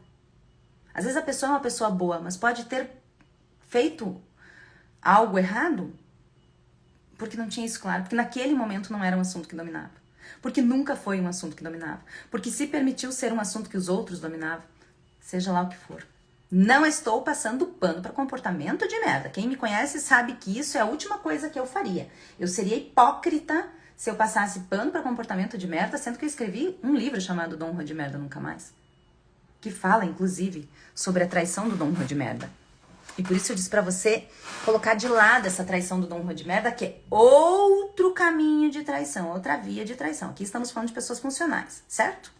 Às vezes a pessoa é uma pessoa boa, mas pode ter feito algo errado porque não tinha isso claro, porque naquele momento não era um assunto que dominava, porque nunca foi um assunto que dominava, porque se permitiu ser um assunto que os outros dominavam, seja lá o que for. Não estou passando pano para comportamento de merda. Quem me conhece sabe que isso é a última coisa que eu faria. Eu seria hipócrita se eu passasse pano para comportamento de merda, sendo que eu escrevi um livro chamado Dom Juan de Merda Nunca Mais, que fala, inclusive, sobre a traição do Dom Juan de Merda. E por isso eu disse para você colocar de lado essa traição do Dom Juan de Merda, que é outro caminho de traição, outra via de traição. Aqui estamos falando de pessoas funcionais, certo?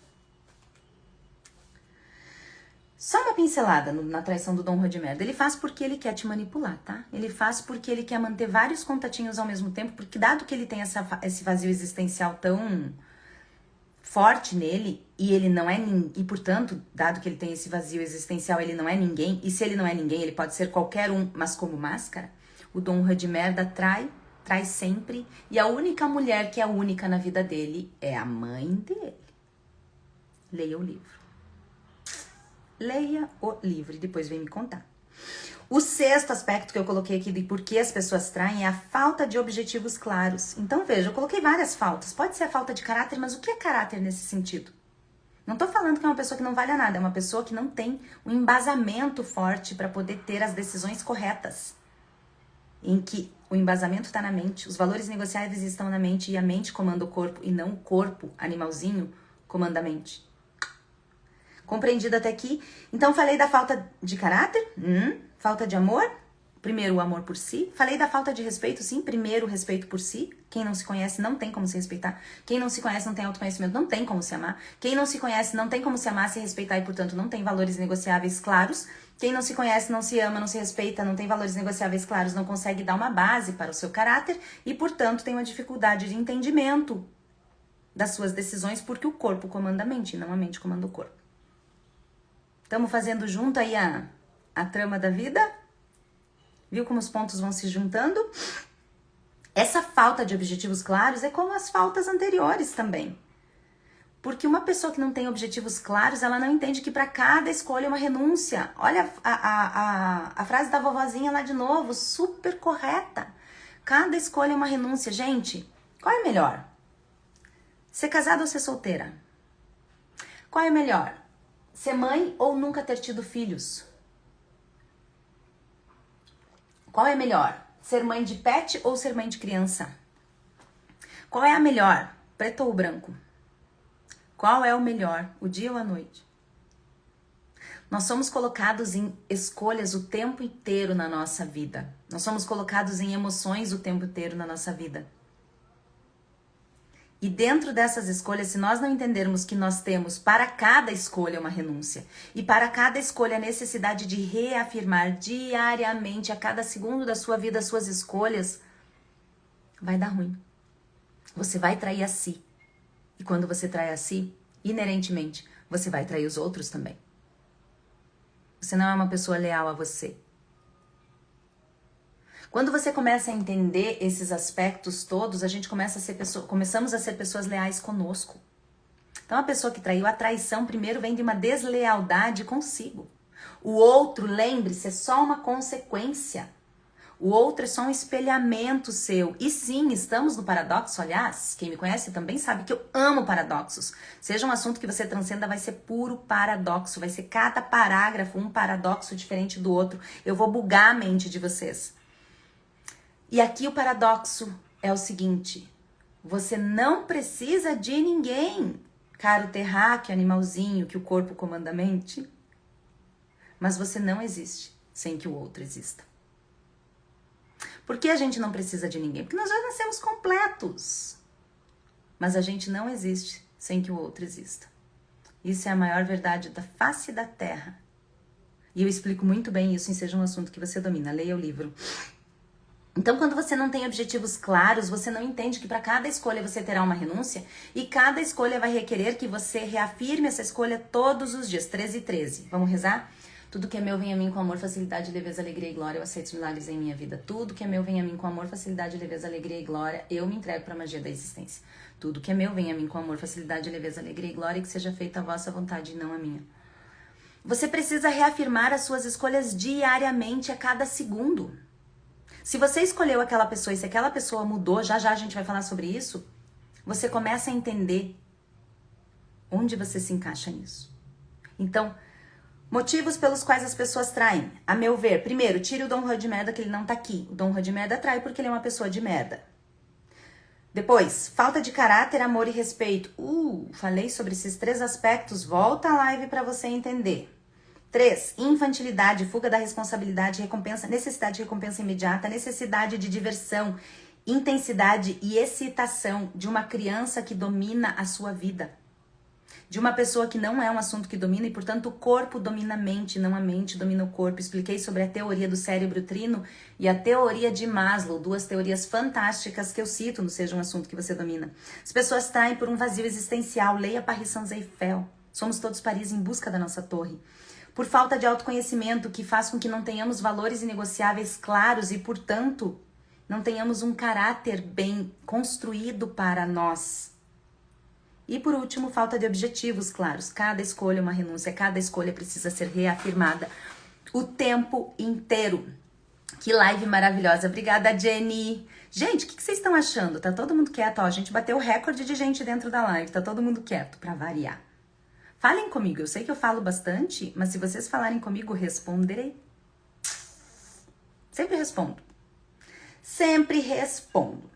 Só uma pincelada na traição do Dom Juan de Merda. Ele faz porque ele quer te manipular, tá? Ele faz porque ele quer manter vários contatinhos ao mesmo tempo, porque dado que ele tem esse vazio existencial tão forte nele, e ele não é e portanto, dado que ele tem esse vazio existencial, ele não é ninguém, e se ele não é ninguém, ele pode ser qualquer um, mas como máscara, o Dom Juan de Merda trai sempre, e a única mulher que é única na vida dele é a mãe dele. Leia o livro. Leia o livro e depois vem me contar. O sexto aspecto que eu coloquei aqui de por que as pessoas traem é a falta de objetivos claros. Então veja, eu coloquei várias faltas. Pode ser a falta de caráter, mas o que é caráter nesse sentido? Não tô falando que é uma pessoa que não vale a nada, é uma pessoa que não tem um embasamento forte para poder ter as decisões corretas. Em que O embasamento está na mente, os valores negociáveis estão na mente e a mente comanda o corpo e não o corpo, animalzinho, comanda a mente. Compreendido até aqui? Então falei da falta de caráter, falta de amor, primeiro o amor por si. Falei da falta de respeito, sim, primeiro o respeito por si. Quem não se conhece não tem como se respeitar. Quem não se conhece não tem autoconhecimento, não tem como se amar. Quem não se conhece não tem como se amar, se respeitar e, portanto, não tem valores negociáveis claros. Quem não se conhece, não se ama, não se respeita, não tem valores negociáveis claros, não consegue dar uma base para o seu caráter e, portanto, tem uma dificuldade de entendimento das suas decisões porque o corpo comanda a mente e não a mente comanda o corpo. Estamos fazendo junto aí a trama da vida? Viu como os pontos vão se juntando? Essa falta de objetivos claros é como as faltas anteriores também. Porque uma pessoa que não tem objetivos claros, ela não entende que para cada escolha é uma renúncia. Olha a frase da vovozinha lá de novo, super correta. Cada escolha é uma renúncia. Gente, qual é melhor? Ser casada ou ser solteira? Qual é melhor? Ser mãe ou nunca ter tido filhos? Qual é melhor? Ser mãe de pet ou ser mãe de criança? Qual é a melhor? Preto ou branco? Qual é o melhor? O dia ou a noite? Nós somos colocados em escolhas o tempo inteiro na nossa vida. Nós somos colocados em emoções o tempo inteiro na nossa vida. E dentro dessas escolhas, se nós não entendermos que nós temos para cada escolha uma renúncia e para cada escolha a necessidade de reafirmar diariamente, a cada segundo da sua vida, as suas escolhas, vai dar ruim. Você vai trair a si. E quando você trai a si, inerentemente, você vai trair os outros também. Você não é uma pessoa leal a você. Quando você começa a entender esses aspectos todos, a gente começamos a ser pessoas leais conosco. Então, a pessoa que traiu, a traição primeiro vem de uma deslealdade consigo. O outro, lembre-se, é só uma consequência. O outro é só um espelhamento seu. E sim, estamos no paradoxo. Aliás, quem me conhece também sabe que eu amo paradoxos. Seja um assunto que você transcenda, vai ser puro paradoxo. Vai ser cada parágrafo um paradoxo diferente do outro. Eu vou bugar a mente de vocês. E aqui o paradoxo é o seguinte: você não precisa de ninguém, caro terráqueo, animalzinho, que o corpo comanda a mente, mas você não existe sem que o outro exista. Por que a gente não precisa de ninguém? Porque nós já nascemos completos, mas a gente não existe sem que o outro exista. Isso é a maior verdade da face da Terra. E eu explico muito bem isso em Seja um Assunto que Você Domina. Leia o livro. Então, quando você não tem objetivos claros, você não entende que para cada escolha você terá uma renúncia e cada escolha vai requerer que você reafirme essa escolha todos os dias. 13 e 13. Vamos rezar? Tudo que é meu vem a mim com amor, facilidade, leveza, alegria e glória. Eu aceito os milagres em minha vida. Tudo que é meu vem a mim com amor, facilidade, leveza, alegria e glória. Eu me entrego para a magia da existência. Tudo que é meu vem a mim com amor, facilidade, leveza, alegria e glória. E que seja feita a vossa vontade e não a minha. Você precisa reafirmar as suas escolhas diariamente, a cada segundo. Se você escolheu aquela pessoa e se aquela pessoa mudou, já a gente vai falar sobre isso, você começa a entender onde você se encaixa nisso. Então, motivos pelos quais as pessoas traem. A meu ver, primeiro, tire o Dom Juan de merda que ele não tá aqui. O Dom Juan de merda trai porque ele é uma pessoa de merda. Depois, falta de caráter, amor e respeito. Falei sobre esses 3 aspectos. Volta a live para você entender. 3, infantilidade, fuga da responsabilidade, recompensa, necessidade de recompensa imediata, necessidade de diversão, intensidade e excitação de uma criança que domina a sua vida. De uma pessoa que não é um assunto que domina e, portanto, o corpo domina a mente, não a mente domina o corpo. Expliquei sobre a teoria do cérebro trino e a teoria de Maslow, 2 teorias fantásticas que eu cito no Seja um Assunto que Você Domina. As pessoas traem por um vazio existencial. Leia Paris Saint-Eiffel. Somos todos Paris em busca da nossa torre. Por falta de autoconhecimento, que faz com que não tenhamos valores inegociáveis claros e, portanto, não tenhamos um caráter bem construído para nós. E, por último, falta de objetivos claros. Cada escolha é uma renúncia, cada escolha precisa ser reafirmada o tempo inteiro. Que live maravilhosa. Obrigada, Jenny. Gente, o que vocês estão achando? Tá todo mundo quieto? Ó, a gente bateu o recorde de gente dentro da live. Tá todo mundo quieto, pra variar. Falem comigo, eu sei que eu falo bastante, mas se vocês falarem comigo, responderei. Sempre respondo. Sempre respondo.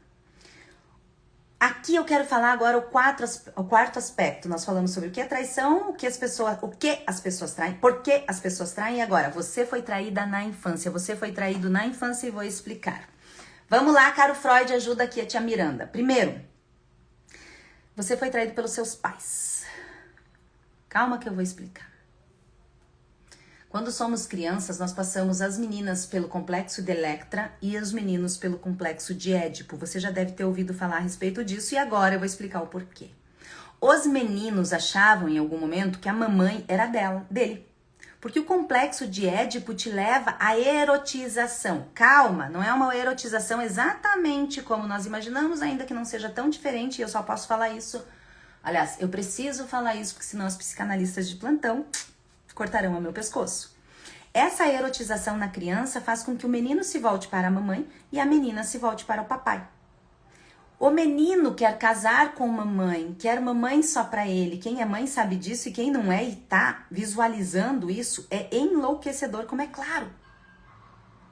Aqui eu quero falar agora o quarto aspecto. Nós falamos sobre o que é traição, o que as pessoas traem, por que as pessoas traem. E agora, você foi traída na infância, você foi traído na infância e vou explicar. Vamos lá, caro Freud, ajuda aqui a tia Miranda. Primeiro, você foi traído pelos seus pais. Calma que eu vou explicar. Quando somos crianças, nós passamos as meninas pelo complexo de Electra e os meninos pelo complexo de Édipo. Você já deve ter ouvido falar a respeito disso e agora eu vou explicar o porquê. Os meninos achavam em algum momento que a mamãe era dele. Porque o complexo de Édipo te leva à erotização. Calma, não é uma erotização exatamente como nós imaginamos, ainda que não seja tão diferente, e eu só posso falar isso. Aliás, eu preciso falar isso, porque senão os psicanalistas de plantão cortarão o meu pescoço. Essa erotização na criança faz com que o menino se volte para a mamãe e a menina se volte para o papai. O menino quer casar com mamãe, quer mamãe só para ele. Quem é mãe sabe disso e quem não é e tá visualizando isso é enlouquecedor, como é claro.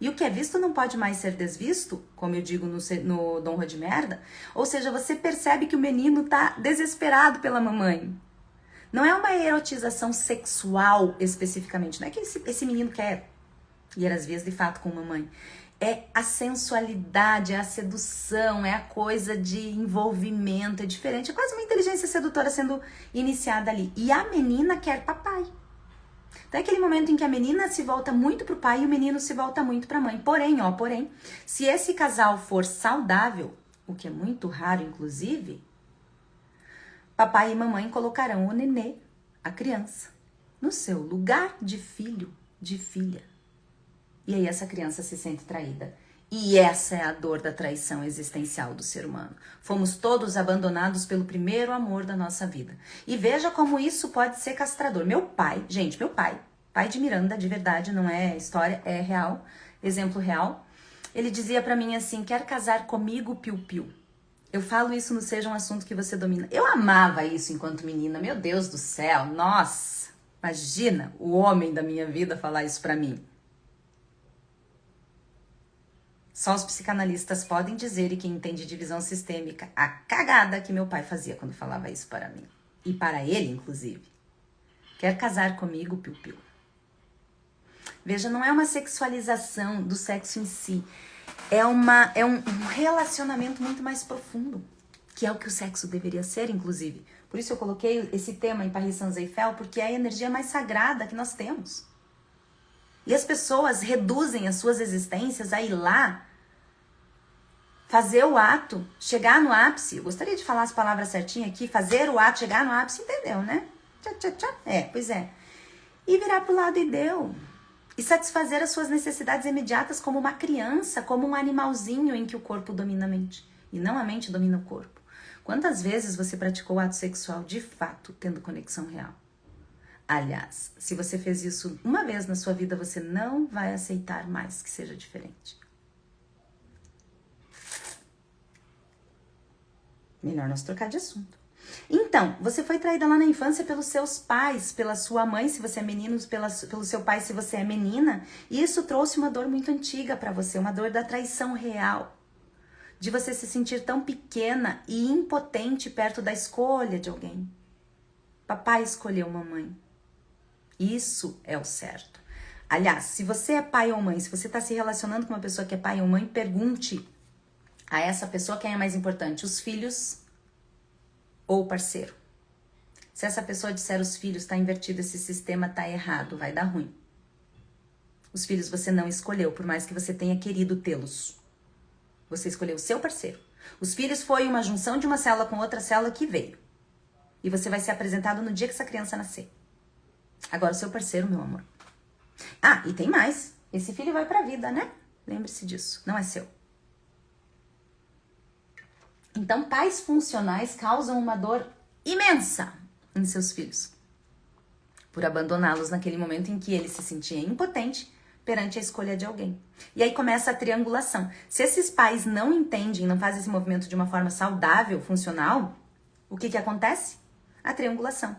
E o que é visto não pode mais ser desvisto, como eu digo no Dom Rua de Merda. Ou seja, você percebe que o menino tá desesperado pela mamãe. Não é uma erotização sexual especificamente, não é que esse menino quer ir às vias de fato com mamãe. É a sensualidade, é a sedução, é a coisa de envolvimento, é diferente. É quase uma inteligência sedutora sendo iniciada ali. E a menina quer papai. Então é aquele momento em que a menina se volta muito pro pai e o menino se volta muito pra mãe. Porém, se esse casal for saudável, o que é muito raro inclusive, papai e mamãe colocarão o nenê, a criança, no seu lugar de filho, de filha. E aí essa criança se sente traída. E essa é a dor da traição existencial do ser humano. Fomos todos abandonados pelo primeiro amor da nossa vida. E veja como isso pode ser castrador. Meu pai, pai de Miranda, de verdade, não é história, é real, exemplo real. Ele dizia pra mim assim, quer casar comigo, piu-piu? Eu falo isso no Seja um Assunto que Você Domina. Eu amava isso enquanto menina. Meu Deus do céu, nossa, imagina o homem da minha vida falar isso pra mim. Só os psicanalistas podem dizer, e quem entende divisão sistêmica, a cagada que meu pai fazia quando falava isso para mim. E para ele, inclusive. Quer casar comigo, piu-piu? Veja, não é uma sexualização do sexo em si. É um relacionamento muito mais profundo, que é o que o sexo deveria ser, inclusive. Por isso eu coloquei esse tema em Paris Saint-Eiffel, porque é a energia mais sagrada que nós temos. E as pessoas reduzem as suas existências a ir lá, fazer o ato, chegar no ápice. Eu gostaria de falar as palavras certinhas aqui. Fazer o ato, chegar no ápice, entendeu, né? Pois é. E virar pro lado e deu. E satisfazer as suas necessidades imediatas como uma criança, como um animalzinho em que o corpo domina a mente. E não a mente domina o corpo. Quantas vezes você praticou o ato sexual de fato, tendo conexão real? Aliás, se você fez isso uma vez na sua vida, você não vai aceitar mais que seja diferente. Melhor nós trocar de assunto. Então, você foi traída lá na infância pelos seus pais, pela sua mãe, se você é menino, pelo seu pai, se você é menina. E isso trouxe uma dor muito antiga para você, uma dor da traição real. De você se sentir tão pequena e impotente perto da escolha de alguém. Papai escolheu mamãe. Isso é o certo. Aliás, se você é pai ou mãe, se você está se relacionando com uma pessoa que é pai ou mãe, pergunte a essa pessoa quem é mais importante, os filhos ou o parceiro. Se essa pessoa disser os filhos, tá invertido, esse sistema tá errado, vai dar ruim. Os filhos você não escolheu, por mais que você tenha querido tê-los. Você escolheu o seu parceiro. Os filhos foi uma junção de uma célula com outra célula que veio. E você vai ser apresentado no dia que essa criança nascer. Agora o seu parceiro, meu amor. Ah, e tem mais. Esse filho vai pra vida, né? Lembre-se disso, não é seu. Então, pais funcionais causam uma dor imensa em seus filhos, por abandoná-los naquele momento em que ele se sentia impotente perante a escolha de alguém. E aí começa a triangulação. Se esses pais não entendem, não fazem esse movimento de uma forma saudável, funcional, o que acontece? A triangulação.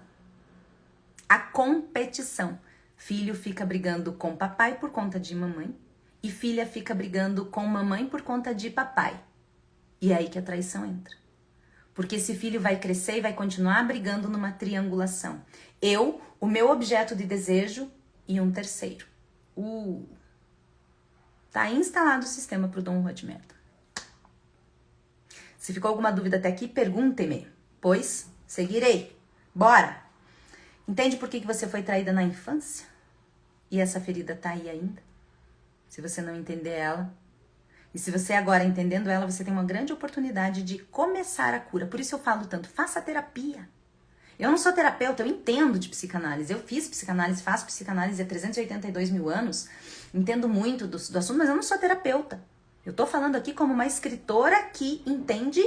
A competição. Filho fica brigando com papai por conta de mamãe e filha fica brigando com mamãe por conta de papai. E é aí que a traição entra. Porque esse filho vai crescer e vai continuar brigando numa triangulação. Eu, o meu objeto de desejo e um terceiro. Tá instalado o sistema pro Dom Juan de merda. Se ficou alguma dúvida até aqui, perguntem-me, pois seguirei. Bora! Entende por que você foi traída na infância? E essa ferida tá aí ainda? Se você não entender ela. E se você agora entendendo ela, você tem uma grande oportunidade de começar a cura. Por isso eu falo tanto, faça terapia. Eu não sou terapeuta, eu entendo de psicanálise. Eu fiz psicanálise, faço psicanálise há 382 mil anos. Entendo muito do assunto, mas eu não sou terapeuta. Eu tô falando aqui como uma escritora que entende,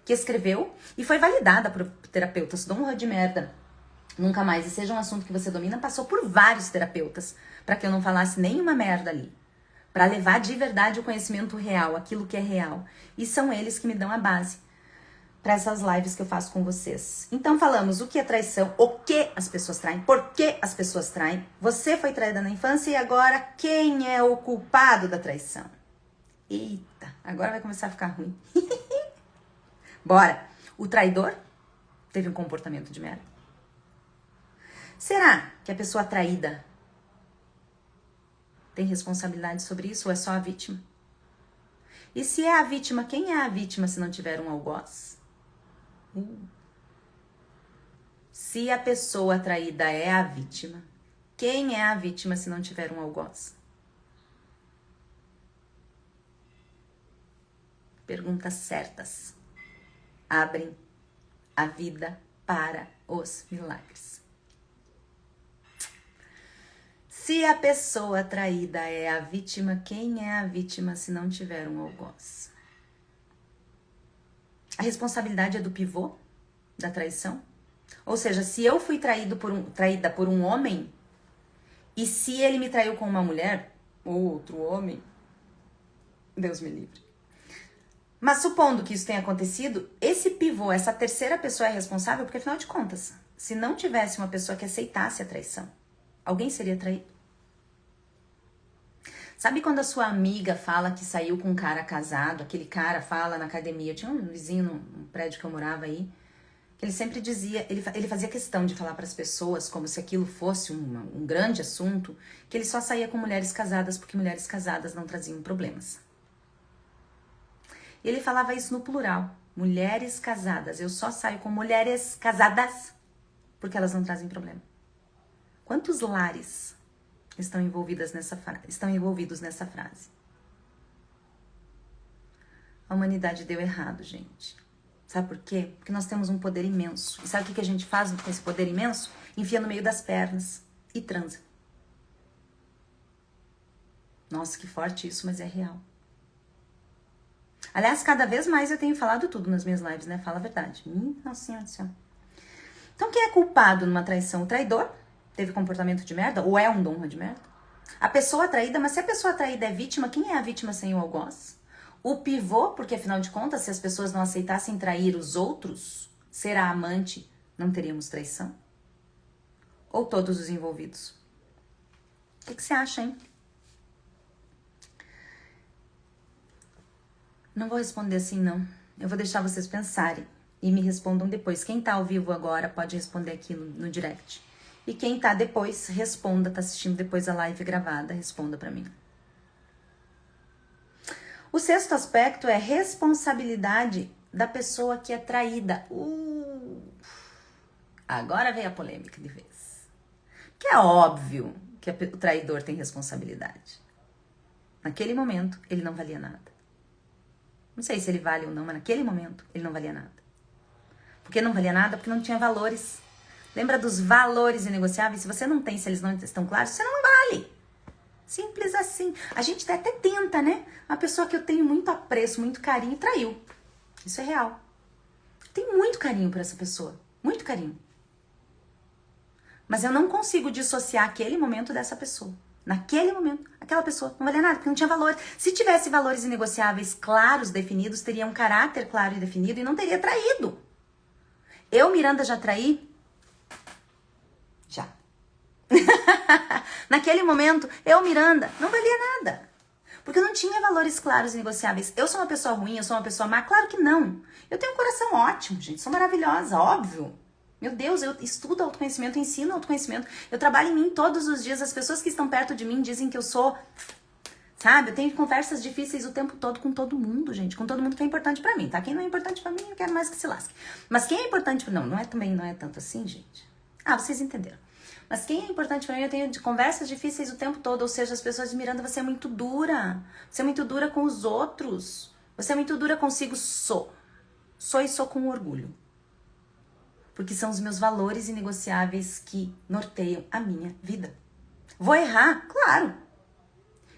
que escreveu e foi validada por terapeutas. Dom Juan de merda. Nunca mais. E seja um assunto que você domina, passou por vários terapeutas para que eu não falasse nenhuma merda ali. Para levar de verdade o conhecimento real, aquilo que é real. E são eles que me dão a base para essas lives que eu faço com vocês. Então falamos o que é traição, o que as pessoas traem, por que as pessoas traem. Você foi traída na infância e agora quem é o culpado da traição? Eita, agora vai começar a ficar ruim. Bora. O traidor teve um comportamento de merda. Será que a pessoa traída tem responsabilidade sobre isso ou é só a vítima? E se é a vítima, quem é a vítima se não tiver um algoz? Se a pessoa traída é a vítima, quem é a vítima se não tiver um algoz? Perguntas certas abrem a vida para os milagres. Se a pessoa traída é a vítima, quem é a vítima se não tiver um algoz? A responsabilidade é do pivô da traição? Ou seja, se eu fui traída por um homem, e se ele me traiu com uma mulher, ou outro homem, Deus me livre. Mas supondo que isso tenha acontecido, esse pivô, essa terceira pessoa é responsável, porque afinal de contas, se não tivesse uma pessoa que aceitasse a traição, alguém seria traído? Sabe quando a sua amiga fala que saiu com um cara casado, aquele cara fala na academia, eu tinha um vizinho no prédio que eu morava aí, que ele sempre dizia, ele fazia questão de falar para as pessoas como se aquilo fosse um grande assunto, que ele só saía com mulheres casadas porque mulheres casadas não traziam problemas. E ele falava isso no plural, mulheres casadas, eu só saio com mulheres casadas porque elas não trazem problema. Quantos lares estão envolvidos nessa frase? A humanidade deu errado, gente. Sabe por quê? Porque nós temos um poder imenso. E sabe o que a gente faz com esse poder imenso? Enfia no meio das pernas e transa. Nossa, que forte isso, mas é real. Aliás, cada vez mais eu tenho falado tudo nas minhas lives, né? Fala a verdade. Nossa Senhora do céu. Então, quem é culpado numa traição? O traidor? Teve comportamento de merda? Ou é um Dom Juan de merda? A pessoa traída, mas se a pessoa traída é vítima, quem é a vítima sem o algoz? O pivô, porque afinal de contas, se as pessoas não aceitassem trair os outros, ser a amante, não teríamos traição? Ou todos os envolvidos? O que você acha, hein? Não vou responder assim, não. Eu vou deixar vocês pensarem e me respondam depois. Quem tá ao vivo agora pode responder aqui no direct. E quem tá depois, responda, tá assistindo depois a live gravada, responda pra mim. O sexto aspecto é responsabilidade da pessoa que é traída. Agora vem a polêmica de vez. Que é óbvio que o traidor tem responsabilidade. Naquele momento, ele não valia nada. Não sei se ele vale ou não, mas naquele momento, ele não valia nada. Por que não valia nada? Porque não tinha valores. Lembra dos valores inegociáveis? Se você não tem, se eles não estão claros, você não vale. Simples assim. A gente até tenta, né? Uma pessoa que eu tenho muito apreço, muito carinho, traiu. Isso é real. Tenho muito carinho por essa pessoa. Muito carinho. Mas eu não consigo dissociar aquele momento dessa pessoa. Naquele momento, aquela pessoa não valia nada, porque não tinha valores. Se tivesse valores inegociáveis claros, definidos, teria um caráter claro e definido e não teria traído. Eu, Miranda, já traí? Já. Naquele momento, eu, Miranda, não valia nada. Porque eu não tinha valores claros e negociáveis. Eu sou uma pessoa ruim, eu sou uma pessoa má? Claro que não. Eu tenho um coração ótimo, gente. Sou maravilhosa, óbvio. Meu Deus, eu estudo autoconhecimento, eu ensino autoconhecimento. Eu trabalho em mim todos os dias. As pessoas que estão perto de mim dizem que eu sou... Sabe? Eu tenho conversas difíceis o tempo todo com todo mundo, gente. Com todo mundo que é importante pra mim, tá? Quem não é importante pra mim, eu quero mais que se lasque. Mas quem é importante... Não é também, não é tanto assim, gente. Ah, vocês entenderam. Mas quem é importante pra mim, eu tenho conversas difíceis o tempo todo. Ou seja, as pessoas de Miranda, você é muito dura. Você é muito dura com os outros. Você é muito dura consigo. Sou e sou com orgulho. Porque são os meus valores inegociáveis que norteiam a minha vida. Vou errar? Claro.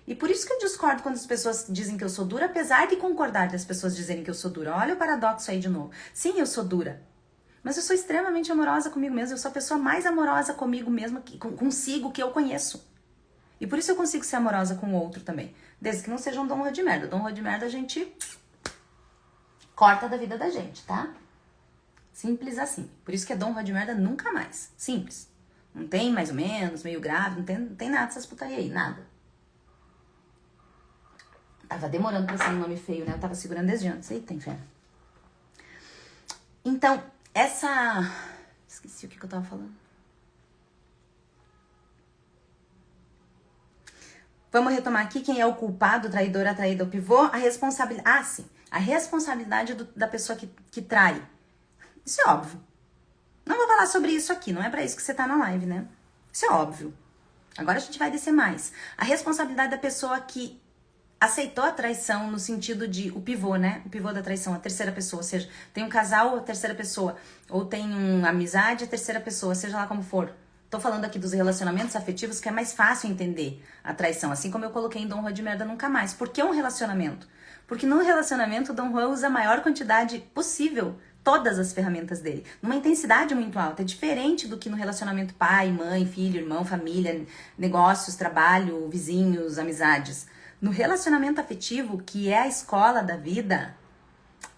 E por isso que eu discordo quando as pessoas dizem que eu sou dura, apesar de concordar das pessoas dizerem que eu sou dura. Olha o paradoxo aí de novo. Sim, eu sou dura. Mas eu sou extremamente amorosa comigo mesma. Eu sou a pessoa mais amorosa comigo mesma, consigo, que eu conheço. E por isso eu consigo ser amorosa com o outro também. Desde que não seja um Dom de merda. Dom de merda a gente corta da vida da gente, tá? Simples assim. Por isso que é Dom de merda nunca mais. Simples. Não tem mais ou menos, meio grave, não tem nada dessas putaria aí, nada. Tava demorando pra sair um nome feio, né? Eu tava segurando desde antes. Eita, inferno. Então, esqueci o que eu tava falando. Vamos retomar aqui quem é o culpado, o traidor, a traída, o pivô. A responsabilidade... Ah, sim. A responsabilidade da pessoa que trai. Isso é óbvio. Não vou falar sobre isso aqui. Não é pra isso que você tá na live, né? Isso é óbvio. Agora a gente vai descer mais. A responsabilidade da pessoa que aceitou a traição no sentido de o pivô, né? O pivô da traição, a terceira pessoa. Ou seja, tem um casal, a terceira pessoa. Ou tem uma amizade, a terceira pessoa. Seja lá como for. Tô falando aqui dos relacionamentos afetivos, que é mais fácil entender a traição. Assim como eu coloquei em Dom Juan de merda nunca mais. Por que um relacionamento? Porque no relacionamento, Dom Juan usa a maior quantidade possível, todas as ferramentas dele, numa intensidade muito alta. É diferente do que no relacionamento pai, mãe, filho, irmão, família, negócios, trabalho, vizinhos, amizades. No relacionamento afetivo, que é a escola da vida,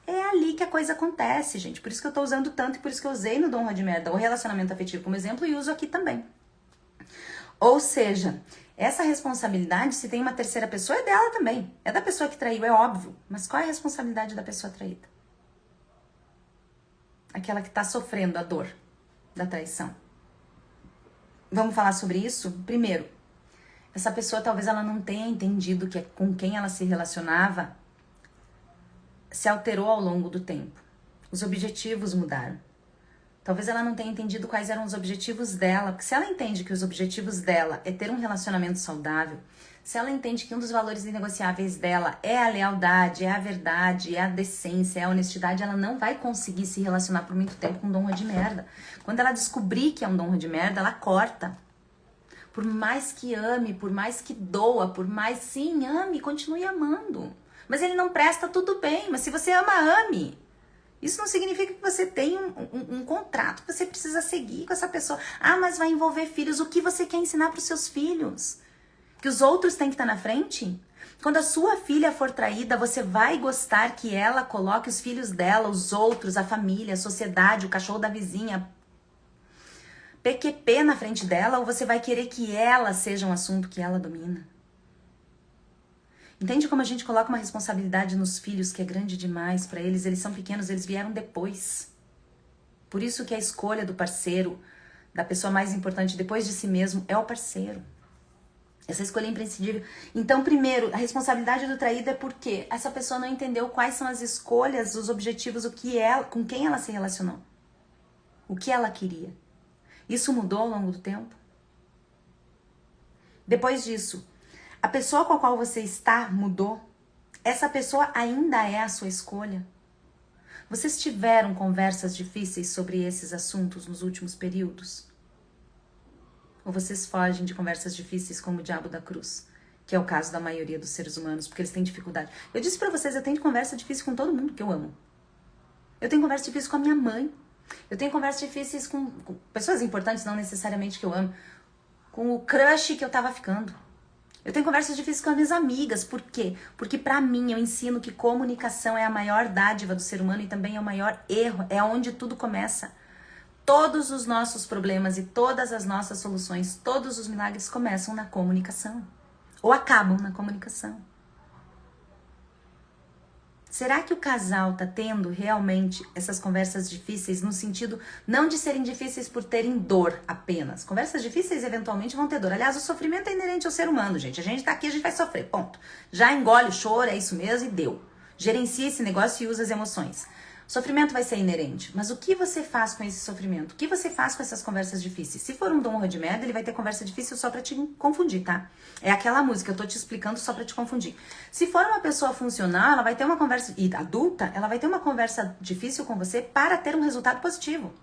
é ali que a coisa acontece, gente. Por isso que eu tô usando tanto e por isso que eu usei no Dom Juan de merda o relacionamento afetivo como exemplo e uso aqui também. Ou seja, essa responsabilidade, se tem uma terceira pessoa, é dela também. É da pessoa que traiu, é óbvio. Mas qual é a responsabilidade da pessoa traída? Aquela que tá sofrendo a dor da traição. Vamos falar sobre isso? Primeiro, essa pessoa talvez ela não tenha entendido que com quem ela se relacionava se alterou ao longo do tempo. Os objetivos mudaram. Talvez ela não tenha entendido quais eram os objetivos dela, porque se ela entende que os objetivos dela é ter um relacionamento saudável, se ela entende que um dos valores inegociáveis dela é a lealdade, é a verdade, é a decência, é a honestidade, ela não vai conseguir se relacionar por muito tempo com um Dom Juan de merda. Quando ela descobrir que é um Dom Juan de merda, ela corta. Por mais que ame, por mais que doa, por mais sim, ame, continue amando. Mas ele não presta, tudo bem, mas se você ama, ame. Isso não significa que você tem um contrato que você precisa seguir com essa pessoa. Ah, mas vai envolver filhos. O que você quer ensinar para os seus filhos? Que os outros têm que estar na frente? Quando a sua filha for traída, você vai gostar que ela coloque os filhos dela, os outros, a família, a sociedade, o cachorro da vizinha, PQP na frente dela, ou você vai querer que ela seja um assunto que ela domina? Entende como a gente coloca uma responsabilidade nos filhos que é grande demais para eles? Eles são pequenos, eles vieram depois. Por isso que a escolha do parceiro, da pessoa mais importante depois de si mesmo, é o parceiro. Essa escolha é imprescindível. Então, primeiro, a responsabilidade do traído é porque essa pessoa não entendeu quais são as escolhas, os objetivos, o que ela, com quem ela se relacionou. O que ela queria. Isso mudou ao longo do tempo? Depois disso, a pessoa com a qual você está mudou? Essa pessoa ainda é a sua escolha? Vocês tiveram conversas difíceis sobre esses assuntos nos últimos períodos? Ou vocês fogem de conversas difíceis como o diabo da cruz? Que é o caso da maioria dos seres humanos, porque eles têm dificuldade. Eu disse pra vocês, eu tenho conversa difícil com todo mundo que eu amo. Eu tenho conversa difícil com a minha mãe. Eu tenho conversas difíceis com pessoas importantes, não necessariamente que eu amo. Com o crush que eu tava ficando. Eu tenho conversas difíceis com as minhas amigas. Por quê? Porque pra mim eu ensino que comunicação é a maior dádiva do ser humano e também é o maior erro. É onde tudo começa. Todos os nossos problemas e todas as nossas soluções, todos os milagres começam na comunicação. Ou acabam na comunicação. Será que o casal tá tendo realmente essas conversas difíceis no sentido não de serem difíceis por terem dor apenas? Conversas difíceis eventualmente vão ter dor. Aliás, o sofrimento é inerente ao ser humano, gente. A gente tá aqui, a gente vai sofrer, ponto. Já engole o choro, é isso mesmo e deu. Gerencia esse negócio e usa as emoções. O sofrimento vai ser inerente, mas o que você faz com esse sofrimento? O que você faz com essas conversas difíceis? Se for um Dom Juan de merda, ele vai ter conversa difícil só pra te confundir, tá? É aquela música, eu tô te explicando só pra te confundir. Se for uma pessoa funcional, ela vai ter uma conversa, e adulta, ela vai ter uma conversa difícil com você para ter um resultado positivo.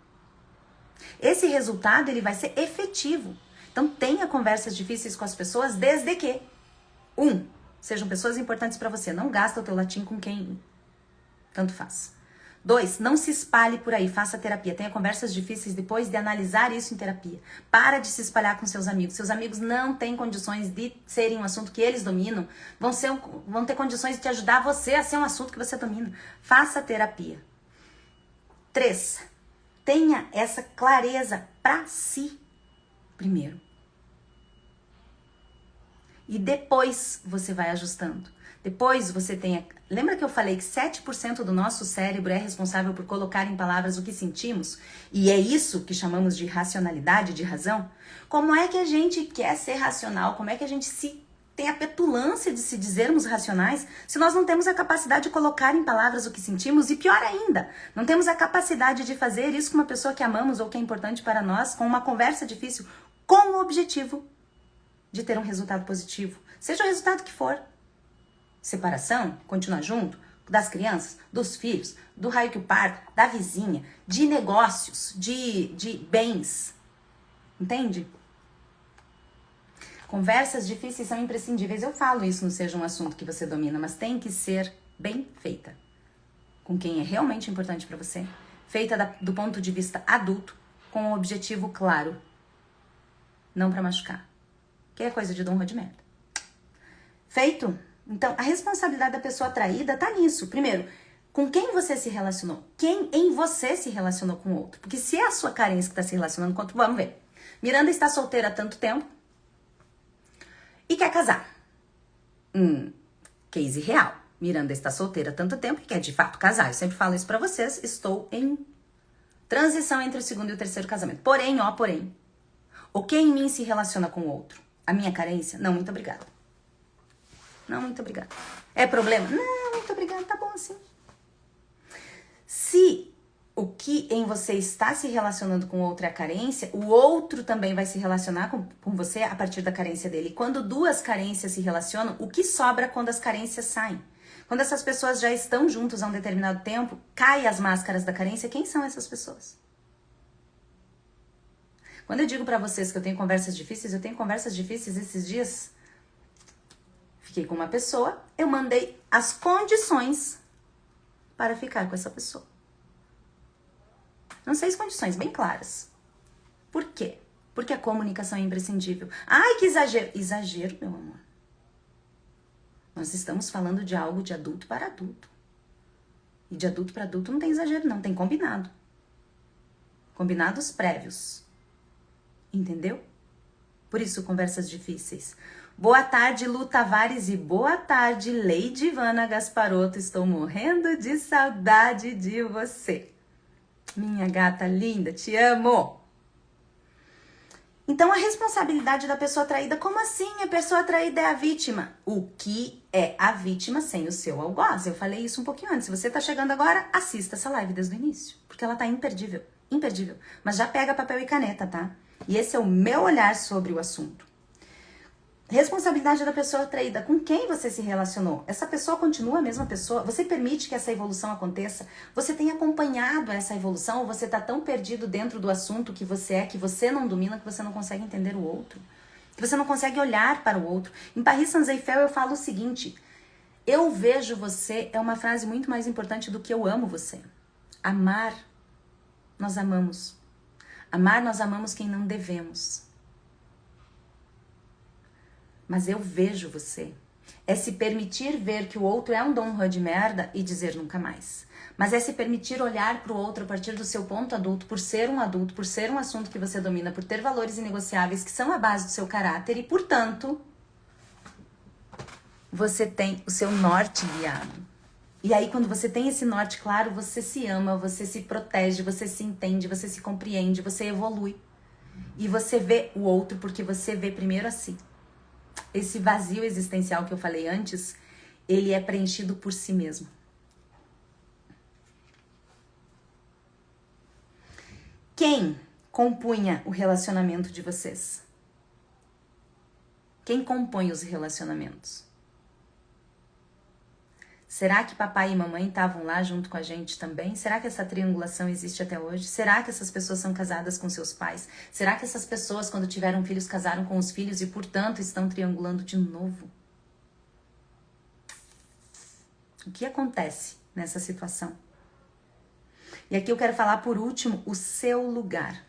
Esse resultado, ele vai ser efetivo. Então, tenha conversas difíceis com as pessoas desde que, sejam pessoas importantes pra você. Não gasta o teu latim com quem tanto faz. 2, não se espalhe por aí, faça terapia. Tenha conversas difíceis depois de analisar isso em terapia. Para de se espalhar com seus amigos. Seus amigos não têm condições de serem um assunto que eles dominam. Vão ter condições de te ajudar você a ser um assunto que você domina. Faça terapia. 3, tenha essa clareza para si primeiro. E depois você vai ajustando. Depois você tem... Lembra que eu falei que 7% do nosso cérebro é responsável por colocar em palavras o que sentimos? E é isso que chamamos de racionalidade, de razão? Como é que a gente quer ser racional? Como é que a gente tem a petulância de se dizermos racionais se nós não temos a capacidade de colocar em palavras o que sentimos? E pior ainda, não temos a capacidade de fazer isso com uma pessoa que amamos ou que é importante para nós, com uma conversa difícil, com o objetivo de ter um resultado positivo. Seja o resultado que for. Separação, continuar junto, das crianças, dos filhos, do raio que o parta, da vizinha, de negócios, de bens. Entende? Conversas difíceis são imprescindíveis. Eu falo isso, não seja um assunto que você domina, mas tem que ser bem feita. Com quem é realmente importante para você. Feita do ponto de vista adulto, com um objetivo claro. Não para machucar. Que é coisa de Dom Juan de merda. Feito? Então, a responsabilidade da pessoa traída tá nisso. Primeiro, com quem você se relacionou? Quem em você se relacionou com o outro? Porque se é a sua carência que tá se relacionando com o outro, vamos ver. Miranda está solteira há tanto tempo e quer casar. Case real. Miranda está solteira há tanto tempo e quer de fato casar. Eu sempre falo isso pra vocês. Estou em transição entre o segundo e o terceiro casamento. Porém, o que em mim se relaciona com o outro? A minha carência? Não, muito obrigada. Não, muito obrigada. É problema? Não, muito obrigada, tá bom assim. Se o que em você está se relacionando com o outro é a carência, o outro também vai se relacionar com você a partir da carência dele. E quando duas carências se relacionam, o que sobra quando as carências saem? Quando essas pessoas já estão juntos há um determinado tempo, caem as máscaras da carência, quem são essas pessoas? Quando eu digo pra vocês que eu tenho conversas difíceis, esses dias. Fiquei com uma pessoa, eu mandei as condições para ficar com essa pessoa. Não sei as condições, bem claras. Por quê? Porque a comunicação é imprescindível. Ai, que exagero. Exagero, meu amor. Nós estamos falando de algo de adulto para adulto. E de adulto para adulto não tem exagero, não. Tem combinado. Combinados prévios. Entendeu? Por isso, conversas difíceis. Boa tarde, Lu Tavares, e boa tarde, Lady Ivana Gasparotto. Estou morrendo de saudade de você. Minha gata linda, te amo. Então, a responsabilidade da pessoa traída, como assim? A pessoa traída é a vítima. O que é a vítima sem o seu algoz? Eu falei isso um pouquinho antes. Se você tá chegando agora, assista essa live desde o início, porque ela tá imperdível, imperdível. Mas já pega papel e caneta, tá? E esse é o meu olhar sobre o assunto. Responsabilidade da pessoa traída. Com quem você se relacionou? Essa pessoa continua a mesma pessoa? Você permite que essa evolução aconteça? Você tem acompanhado essa evolução ou você tá tão perdido dentro do assunto que você não domina, que você não consegue entender o outro? Que você não consegue olhar para o outro? Em Paris Saint-Exupéry eu falo o seguinte: eu vejo você é uma frase muito mais importante do que eu amo você. Amar, nós amamos. Amar, nós amamos quem não devemos. Mas eu vejo você. É se permitir ver que o outro é um Dom Juan de merda e dizer nunca mais. Mas é se permitir olhar para o outro a partir do seu ponto adulto, por ser um adulto, por ser um assunto que você domina, por ter valores inegociáveis que são a base do seu caráter e, portanto, você tem o seu norte guiado. E aí, quando você tem esse norte claro, você se ama, você se protege, você se entende, você se compreende, você evolui. E você vê o outro porque você vê primeiro a si. Esse vazio existencial que eu falei antes, ele é preenchido por si mesmo. Quem compunha o relacionamento de vocês? Quem compõe os relacionamentos? Será que papai e mamãe estavam lá junto com a gente também? Será que essa triangulação existe até hoje? Será que essas pessoas são casadas com seus pais? Será que essas pessoas, quando tiveram filhos, casaram com os filhos e, portanto, estão triangulando de novo? O que acontece nessa situação? E aqui eu quero falar, por último, o seu lugar.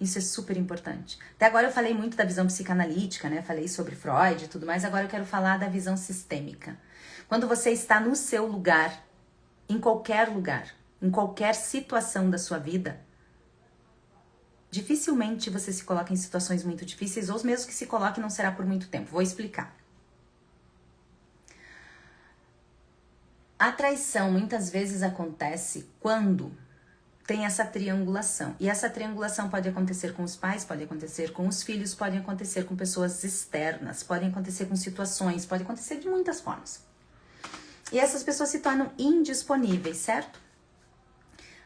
Isso é super importante. Até agora eu falei muito da visão psicanalítica, né? Falei sobre Freud e tudo mais. Agora eu quero falar da visão sistêmica. Quando você está no seu lugar, em qualquer situação da sua vida, dificilmente você se coloca em situações muito difíceis, ou mesmo que se coloque não será por muito tempo. Vou explicar. A traição muitas vezes acontece quando tem essa triangulação. E essa triangulação pode acontecer com os pais, pode acontecer com os filhos, pode acontecer com pessoas externas, pode acontecer com situações, pode acontecer de muitas formas. E essas pessoas se tornam indisponíveis, certo?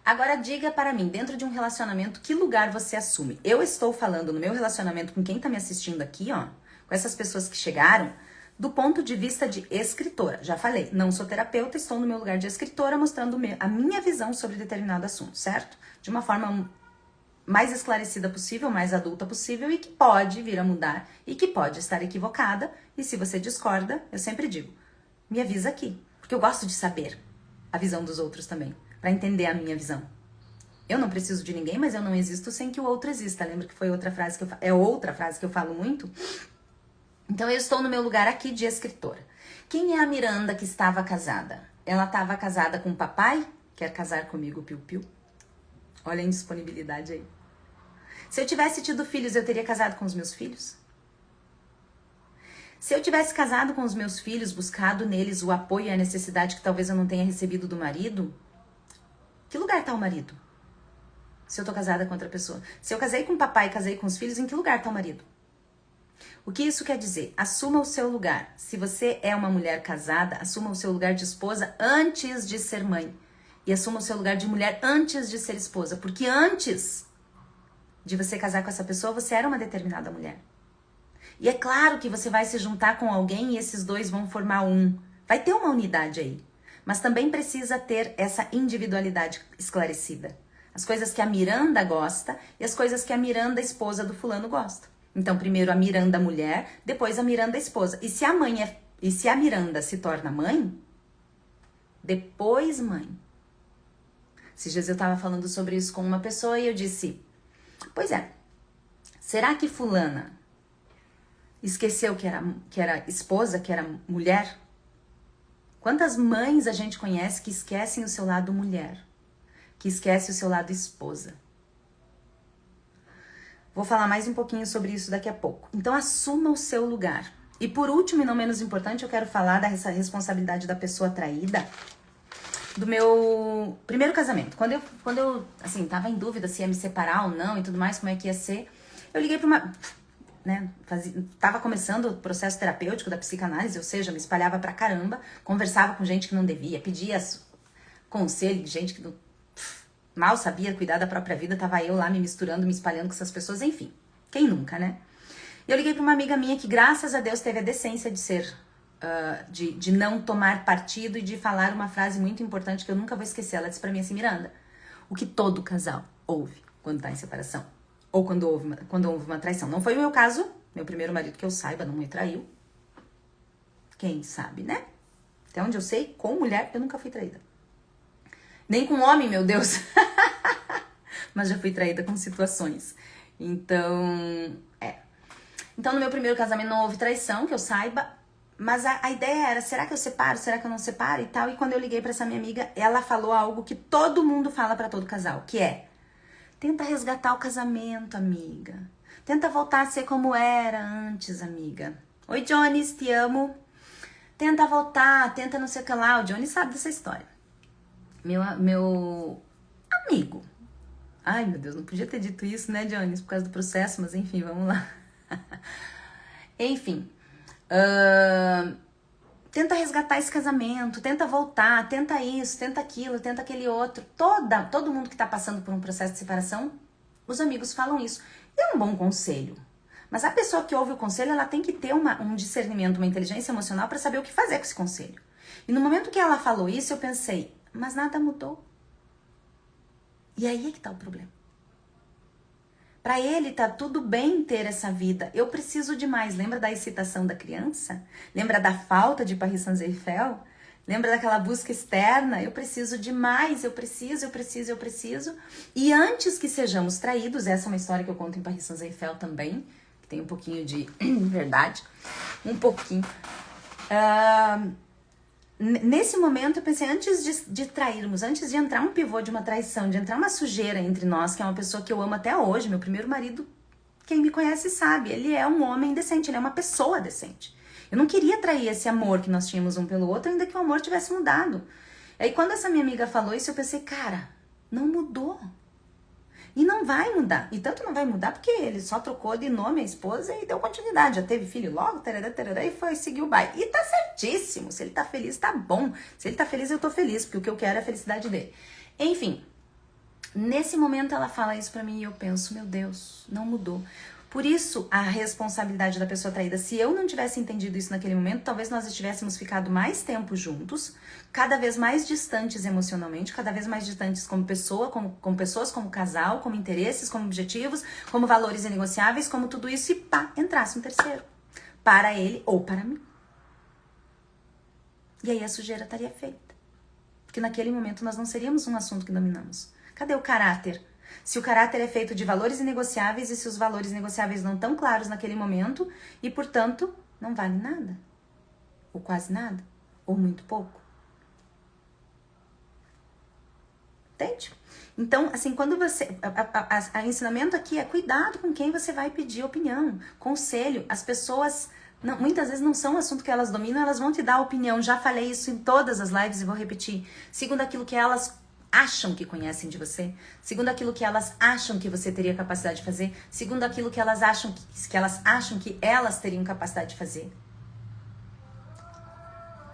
Agora diga para mim, dentro de um relacionamento, que lugar você assume? Eu estou falando no meu relacionamento com quem está me assistindo aqui, ó, com essas pessoas que chegaram, do ponto de vista de escritora. Já falei, não sou terapeuta, estou no meu lugar de escritora, mostrando a minha visão sobre determinado assunto, certo? De uma forma mais esclarecida possível, mais adulta possível e que pode vir a mudar e que pode estar equivocada. E se você discorda, eu sempre digo, me avisa aqui, porque eu gosto de saber a visão dos outros também, para entender a minha visão. Eu não preciso de ninguém, mas eu não existo sem que o outro exista. Lembra que foi outra frase que outra frase que eu falo muito? Então eu estou no meu lugar aqui de escritora. Quem é a Miranda que estava casada? Ela estava casada com o papai? Quer casar comigo, piu-piu? Olha a indisponibilidade aí. Se eu tivesse tido filhos, eu teria casado com os meus filhos? Se eu tivesse casado com os meus filhos, buscado neles o apoio e a necessidade que talvez eu não tenha recebido do marido, que lugar está o marido? Se eu tô casada com outra pessoa. Se eu casei com o papai e casei com os filhos, em que lugar está o marido? O que isso quer dizer? Assuma o seu lugar. Se você é uma mulher casada, assuma o seu lugar de esposa antes de ser mãe. E assuma o seu lugar de mulher antes de ser esposa. Porque antes de você casar com essa pessoa, você era uma determinada mulher. E é claro que você vai se juntar com alguém e esses dois vão formar um. Vai ter uma unidade aí. Mas também precisa ter essa individualidade esclarecida. As coisas que a Miranda gosta e as coisas que a Miranda, esposa do fulano, gosta. Então, primeiro a Miranda mulher, depois a Miranda esposa. E se a Miranda se torna mãe, depois mãe. Esses dias eu estava falando sobre isso com uma pessoa e eu disse, pois é, será que fulana esqueceu que era esposa, que era mulher? Quantas mães a gente conhece que esquecem o seu lado mulher, que esquece o seu lado esposa? Vou falar mais um pouquinho sobre isso daqui a pouco. Então, assuma o seu lugar. E por último, e não menos importante, eu quero falar dessa responsabilidade da pessoa traída do meu primeiro casamento. Quando eu assim, tava em dúvida se ia me separar ou não e tudo mais, como é que ia ser, eu liguei pra uma... tava começando o processo terapêutico da psicanálise, ou seja, me espalhava pra caramba, conversava com gente que não devia, pedia conselho de gente que não... mal sabia cuidar da própria vida, tava eu lá me misturando, me espalhando com essas pessoas, enfim. Quem nunca, né? E eu liguei pra uma amiga minha que, graças a Deus, teve a decência de ser, de não tomar partido e de falar uma frase muito importante que eu nunca vou esquecer. Ela disse pra mim assim, Miranda, o que todo casal ouve quando tá em separação, ou quando houve uma traição. Não foi o meu caso, meu primeiro marido que eu saiba não me traiu. Quem sabe, né? Até onde eu sei, com mulher eu nunca fui traída. Nem com homem, meu Deus. Mas já fui traída com situações. Então, Então, no meu primeiro casamento não houve traição, que eu saiba. Mas a ideia era, será que eu separo? Será que eu não separo? E tal. E quando eu liguei pra essa minha amiga, ela falou algo que todo mundo fala pra todo casal. Que é, tenta resgatar o casamento, amiga. Tenta voltar a ser como era antes, amiga. Oi, Jones, te amo. tenta voltar, tenta não sei o que lá. O Johnny sabe dessa história. Meu amigo. Ai, meu Deus, não podia ter dito isso, né, Johnny? Por causa do processo, mas enfim, vamos lá. Enfim. Tenta resgatar esse casamento, tenta voltar, tenta isso, tenta aquilo, tenta aquele outro. Todo mundo que tá passando por um processo de separação, os amigos falam isso. E é um bom conselho. Mas a pessoa que ouve o conselho, ela tem que ter um discernimento, uma inteligência emocional para saber o que fazer com esse conselho. E no momento que ela falou isso, eu pensei, mas nada mudou. E aí é que tá o problema. Para ele tá tudo bem ter essa vida. Eu preciso de mais. Lembra da excitação da criança? Lembra da falta de Paris Saint-Germain? Lembra daquela busca externa? Eu preciso de mais, eu preciso. E antes que sejamos traídos, essa é uma história que eu conto em Paris Saint-Germain também, que tem um pouquinho de verdade. Um pouquinho. Nesse momento eu pensei, antes de trairmos, antes de entrar um pivô de uma traição, de entrar uma sujeira entre nós, que é uma pessoa que eu amo até hoje, meu primeiro marido, quem me conhece sabe, ele é um homem decente, ele é uma pessoa decente. Eu não queria trair esse amor que nós tínhamos um pelo outro, ainda que o amor tivesse mudado. Aí quando essa minha amiga falou isso, eu pensei, cara, não mudou. E não vai mudar. E tanto não vai mudar porque ele só trocou de nome a esposa e deu continuidade. Já teve filho logo, tarará, e foi seguir o baile. E tá certíssimo. Se ele tá feliz, tá bom. Se ele tá feliz, eu tô feliz. Porque o que eu quero é a felicidade dele. Enfim, nesse momento ela fala isso pra mim e eu penso, meu Deus, não mudou. Por isso, a responsabilidade da pessoa traída. Se eu não tivesse entendido isso naquele momento, talvez nós estivéssemos ficado mais tempo juntos, cada vez mais distantes emocionalmente, cada vez mais distantes como pessoa, como pessoas, como casal, como interesses, como objetivos, como valores inegociáveis, como tudo isso, e pá, entrasse um terceiro. Para ele ou para mim. E aí a sujeira estaria feita. Porque naquele momento nós não seríamos um assunto que dominamos. Cadê o caráter? Se o caráter é feito de valores inegociáveis e se os valores negociáveis não estão claros naquele momento e, portanto, não vale nada. Ou quase nada. Ou muito pouco. Entende? Então, assim, quando você... O ensinamento aqui é cuidado com quem você vai pedir opinião, conselho. As pessoas... Não, muitas vezes não são um assunto que elas dominam, elas vão te dar opinião. Já falei isso em todas as lives e vou repetir. Segundo aquilo que elas acham que conhecem de você, segundo aquilo que elas acham que você teria capacidade de fazer, segundo aquilo que elas acham que elas teriam capacidade de fazer.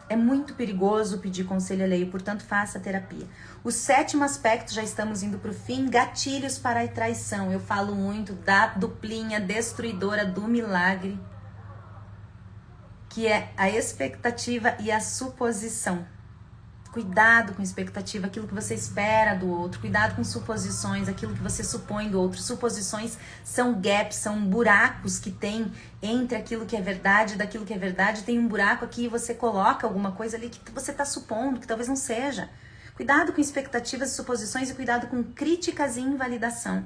É muito perigoso pedir conselho alheio, portanto faça terapia. O 7º aspecto, já estamos indo para o fim, gatilhos para a traição. Eu falo muito da duplinha destruidora do milagre, que é a expectativa e a suposição. Cuidado com expectativa, aquilo que você espera do outro. Cuidado com suposições, aquilo que você supõe do outro. Suposições são gaps, são buracos que tem entre aquilo que é verdade e daquilo que é verdade. Tem um buraco aqui e você coloca alguma coisa ali que você está supondo, que talvez não seja. Cuidado com expectativas e suposições e cuidado com críticas e invalidação.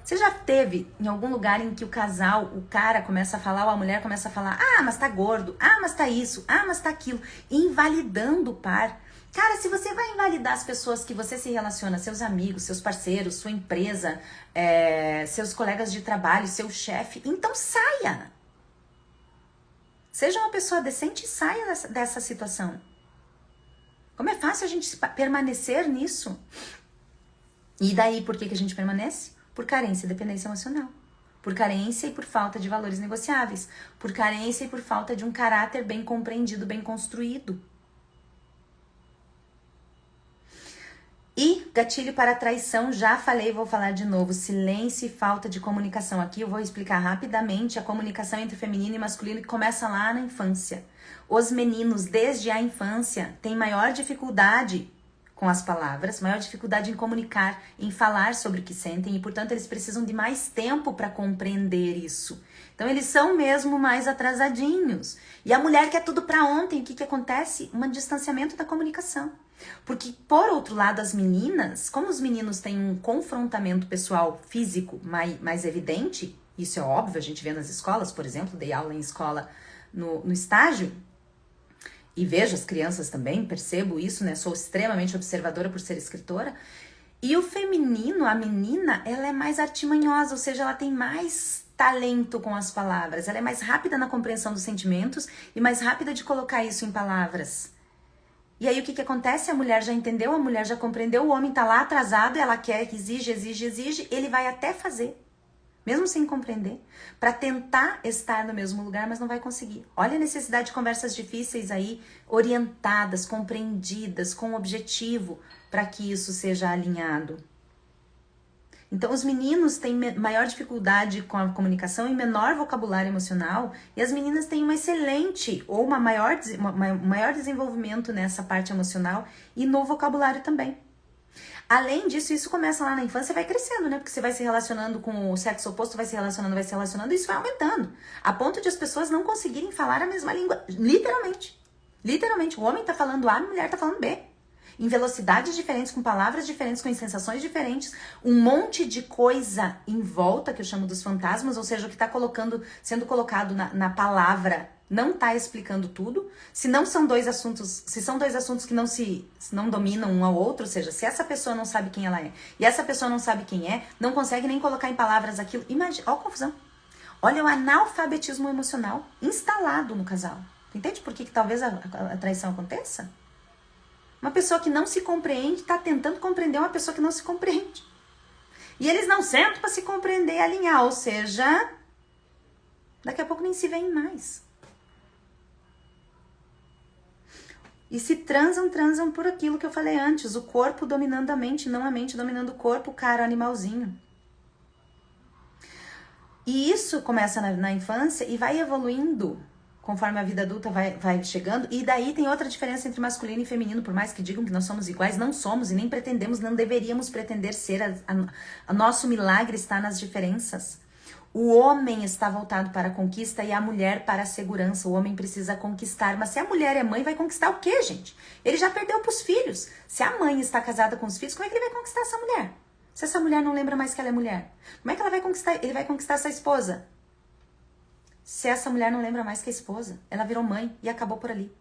Você já teve em algum lugar em que o casal, o cara começa a falar ou a mulher começa a falar, ah, mas tá gordo, ah, mas tá isso, ah, mas tá aquilo, invalidando o par. Cara, se você vai invalidar as pessoas que você se relaciona, seus amigos, seus parceiros, sua empresa, seus colegas de trabalho, seu chefe, então saia. Seja uma pessoa decente e saia dessa situação. Como é fácil a gente permanecer nisso? E daí, por que a gente permanece? Por carência e dependência emocional. Por carência e por falta de valores negociáveis. Por carência e por falta de um caráter bem compreendido, bem construído. E gatilho para traição, já falei, vou falar de novo. Silêncio e falta de comunicação. Aqui eu vou explicar rapidamente a comunicação entre feminino e masculino que começa lá na infância. Os meninos, desde a infância, têm maior dificuldade com as palavras, maior dificuldade em comunicar, em falar sobre o que sentem e, portanto, eles precisam de mais tempo para compreender isso. Então, eles são mesmo mais atrasadinhos. E a mulher quer tudo para ontem. O que acontece? Um distanciamento da comunicação. Porque, por outro lado, as meninas, como os meninos têm um confrontamento pessoal físico mais evidente, isso é óbvio, a gente vê nas escolas, por exemplo, dei aula em escola no estágio, e vejo as crianças também, percebo isso, né? Sou extremamente observadora por ser escritora. E o feminino, a menina, ela é mais artimanhosa, ou seja, ela tem mais talento com as palavras, ela é mais rápida na compreensão dos sentimentos e mais rápida de colocar isso em palavras. E aí o que acontece? A mulher já entendeu, a mulher já compreendeu, o homem tá lá atrasado, ela quer, exige, ele vai até fazer, mesmo sem compreender, para tentar estar no mesmo lugar, mas não vai conseguir. Olha a necessidade de conversas difíceis aí, orientadas, compreendidas, com objetivo, para que isso seja alinhado. Então, os meninos têm maior dificuldade com a comunicação e menor vocabulário emocional, e as meninas têm uma excelente ou maior desenvolvimento nessa parte emocional e no vocabulário também. Além disso, isso começa lá na infância e vai crescendo, né? Porque você vai se relacionando com o sexo oposto, vai se relacionando, e isso vai aumentando. A ponto de as pessoas não conseguirem falar a mesma língua, literalmente. Literalmente, o homem tá falando A, a mulher tá falando B. Em velocidades diferentes, com palavras diferentes, com sensações diferentes, um monte de coisa em volta, que eu chamo dos fantasmas, ou seja, o que está sendo colocado na palavra não está explicando tudo. Se são dois assuntos que não dominam um ao outro, ou seja, se essa pessoa não sabe quem ela é e essa pessoa não sabe quem é, não consegue nem colocar em palavras aquilo. Imagina, olha a confusão. Olha o analfabetismo emocional instalado no casal. Entende por que talvez a traição aconteça? Uma pessoa que não se compreende está tentando compreender uma pessoa que não se compreende. E eles não sentam para se compreender e alinhar, ou seja, daqui a pouco nem se veem mais. E se transam por aquilo que eu falei antes, o corpo dominando a mente, não a mente dominando o corpo, cara, animalzinho. E isso começa na infância e vai evoluindo conforme a vida adulta vai chegando. E daí tem outra diferença entre masculino e feminino, por mais que digam que nós somos iguais, não somos e nem pretendemos, não deveríamos pretender ser. Nosso milagre está nas diferenças. O homem está voltado para a conquista e a mulher para a segurança. O homem precisa conquistar, mas se a mulher é mãe, vai conquistar o quê, gente? Ele já perdeu para os filhos. Se a mãe está casada com os filhos, como é que ele vai conquistar essa mulher? Se essa mulher não lembra mais que ela é mulher, como é que ela vai conquistar? Ele vai conquistar essa esposa? Se essa mulher não lembra mais que a esposa, ela virou mãe e acabou por ali.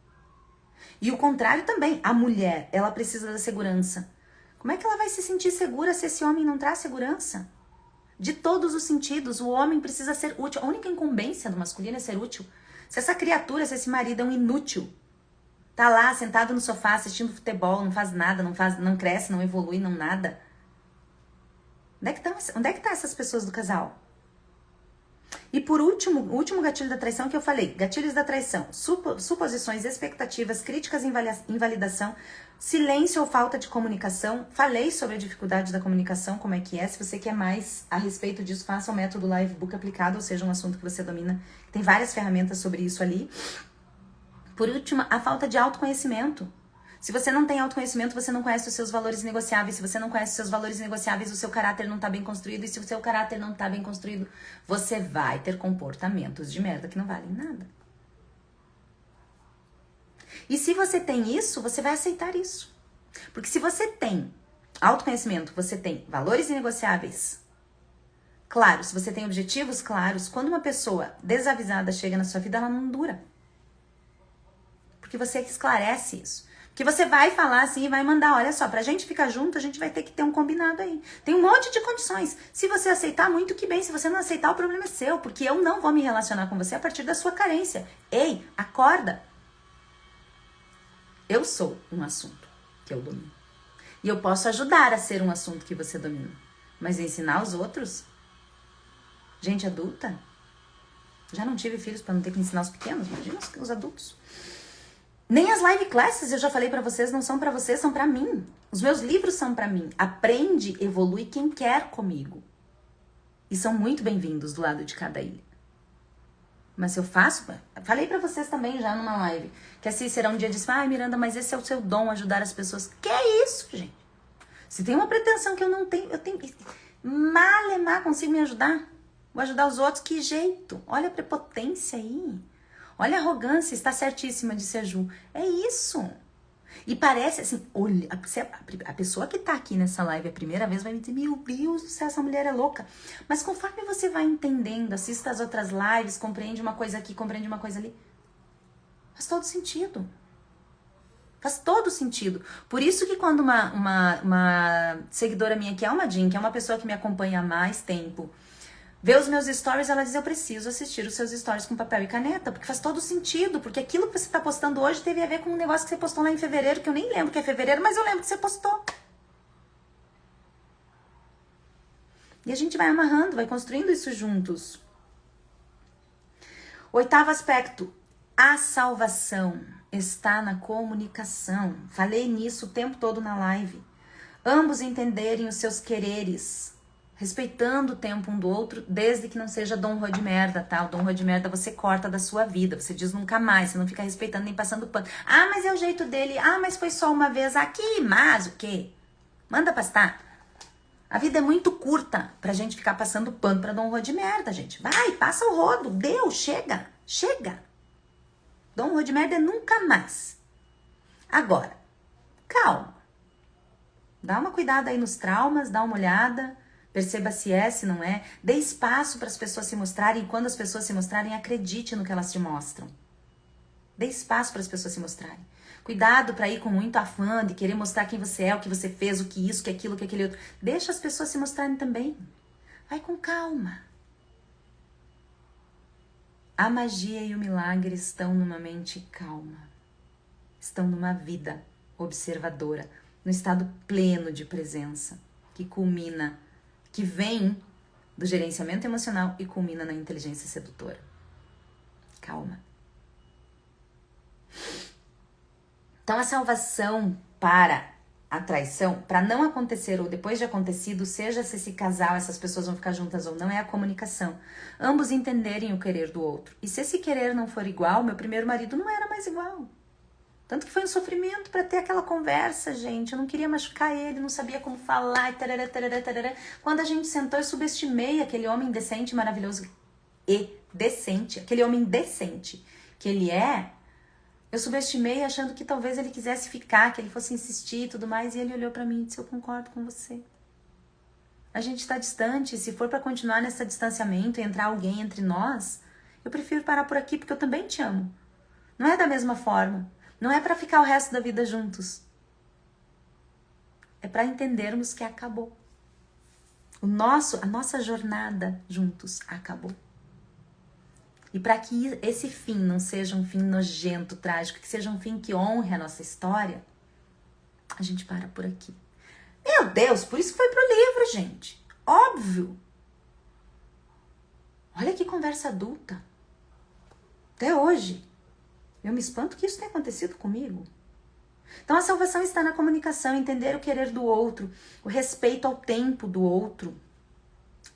E o contrário também, a mulher, ela precisa da segurança. Como é que ela vai se sentir segura se esse homem não traz segurança? De todos os sentidos, o homem precisa ser útil. A única incumbência do masculino é ser útil. Se essa criatura, se esse marido é um inútil, tá lá sentado no sofá assistindo futebol, não faz nada, não cresce, não evolui, não nada. Onde é que tá essas pessoas do casal? E por último, o último gatilho da traição que eu falei, gatilhos da traição, suposições, expectativas, críticas, invalidação, silêncio ou falta de comunicação. Falei sobre a dificuldade da comunicação, como é que é. Se você quer mais a respeito disso, faça o método Livebook aplicado, ou seja, um assunto que você domina. Tem várias ferramentas sobre isso ali. Por último, a falta de autoconhecimento. Se você não tem autoconhecimento, você não conhece os seus valores negociáveis. Se você não conhece os seus valores negociáveis, o seu caráter não tá bem construído. E se o seu caráter não tá bem construído, você vai ter comportamentos de merda que não valem nada. E se você tem isso, você vai aceitar isso. Porque se você tem autoconhecimento, você tem valores inegociáveis claros, se você tem objetivos claros, quando uma pessoa desavisada chega na sua vida, ela não dura. Porque você esclarece isso. Que você vai falar assim e vai mandar, olha só, pra gente ficar junto, a gente vai ter que ter um combinado aí. Tem um monte de condições. Se você aceitar, muito que bem. Se você não aceitar, o problema é seu, porque eu não vou me relacionar com você a partir da sua carência. Ei, acorda. Eu sou um assunto que eu domino. E eu posso ajudar a ser um assunto que você domina. Mas ensinar os outros? Gente adulta? Já não tive filhos pra não ter que ensinar os pequenos, imagina os adultos. Nem as live classes, eu já falei pra vocês, não são pra vocês, são pra mim. Os meus livros são pra mim. Aprende, evolui quem quer comigo. E são muito bem-vindos do lado de cada ilha. Mas se eu faço... Falei pra vocês também já numa live, que a Cícera um dia disse, ai Miranda, mas esse é o seu dom, ajudar as pessoas. Que é isso, gente? Se tem uma pretensão que eu não tenho, eu tenho... Malemar, consigo me ajudar? Vou ajudar os outros, que jeito? Olha a prepotência aí. Olha a arrogância, está certíssima de Seju. É isso. E parece assim, olha, a pessoa que tá aqui nessa live a primeira vez vai me dizer, meu Deus do céu, essa mulher é louca. Mas conforme você vai entendendo, assista as outras lives, compreende uma coisa aqui, compreende uma coisa ali, faz todo sentido. Faz todo sentido. Por isso que quando uma seguidora minha, que é uma Jean, que é uma pessoa que me acompanha há mais tempo, Vê os meus stories, ela diz, eu preciso assistir os seus stories com papel e caneta, porque faz todo sentido, porque aquilo que você tá postando hoje teve a ver com um negócio que você postou lá em fevereiro, que eu nem lembro que é fevereiro, mas eu lembro que você postou. E a gente vai amarrando, vai construindo isso juntos. 8º aspecto, a salvação está na comunicação. Falei nisso o tempo todo na live. Ambos entenderem os seus quereres, respeitando o tempo um do outro, desde que não seja Dom Rô de merda, tá? O Dom Rô de merda você corta da sua vida, você diz nunca mais, você não fica respeitando nem passando pano. Ah, mas é o jeito dele, ah, mas foi só uma vez aqui, mas o quê? Manda pastar. A vida é muito curta pra gente ficar passando pano pra Dom Rô de merda, gente. Vai, passa o rodo, deu, chega, chega. Dom Rô de merda é nunca mais. Agora, calma. Dá uma cuidada aí nos traumas, dá uma olhada, perceba se é, se não é. Dê espaço para as pessoas se mostrarem e quando as pessoas se mostrarem, acredite no que elas te mostram. Dê espaço para as pessoas se mostrarem. Cuidado para ir com muito afã de querer mostrar quem você é, o que você fez, o que isso, que aquilo, que aquele outro. Deixa as pessoas se mostrarem também. Vai com calma. A magia e o milagre estão numa mente calma. Estão numa vida observadora, no estado pleno de presença, que culmina, que vem do gerenciamento emocional e culmina na inteligência sedutora. Calma. Então a salvação para a traição, para não acontecer ou depois de acontecido, seja se esse casal, essas pessoas vão ficar juntas ou não, é a comunicação. Ambos entenderem o querer do outro. E se esse querer não for igual, meu primeiro marido não era mais igual. Tanto que foi um sofrimento para ter aquela conversa, gente. Eu não queria machucar ele, não sabia como falar. Tarará, tarará, tarará. Quando a gente sentou, eu subestimei aquele homem decente, maravilhoso e decente. Aquele homem decente que ele é. Eu subestimei achando que talvez ele quisesse ficar, que ele fosse insistir e tudo mais. E ele olhou para mim e disse, eu concordo com você. A gente está distante. Se for para continuar nesse distanciamento e entrar alguém entre nós, eu prefiro parar por aqui porque eu também te amo. Não é da mesma forma. Não é para ficar o resto da vida juntos. É para entendermos que acabou. A nossa jornada juntos acabou. E para que esse fim não seja um fim nojento, trágico, que seja um fim que honre a nossa história, a gente para por aqui. Meu Deus, por isso que foi pro livro, gente. Óbvio. Olha que conversa adulta. Até hoje. Eu me espanto que isso tenha acontecido comigo. Então a salvação está na comunicação, entender o querer do outro, o respeito ao tempo do outro,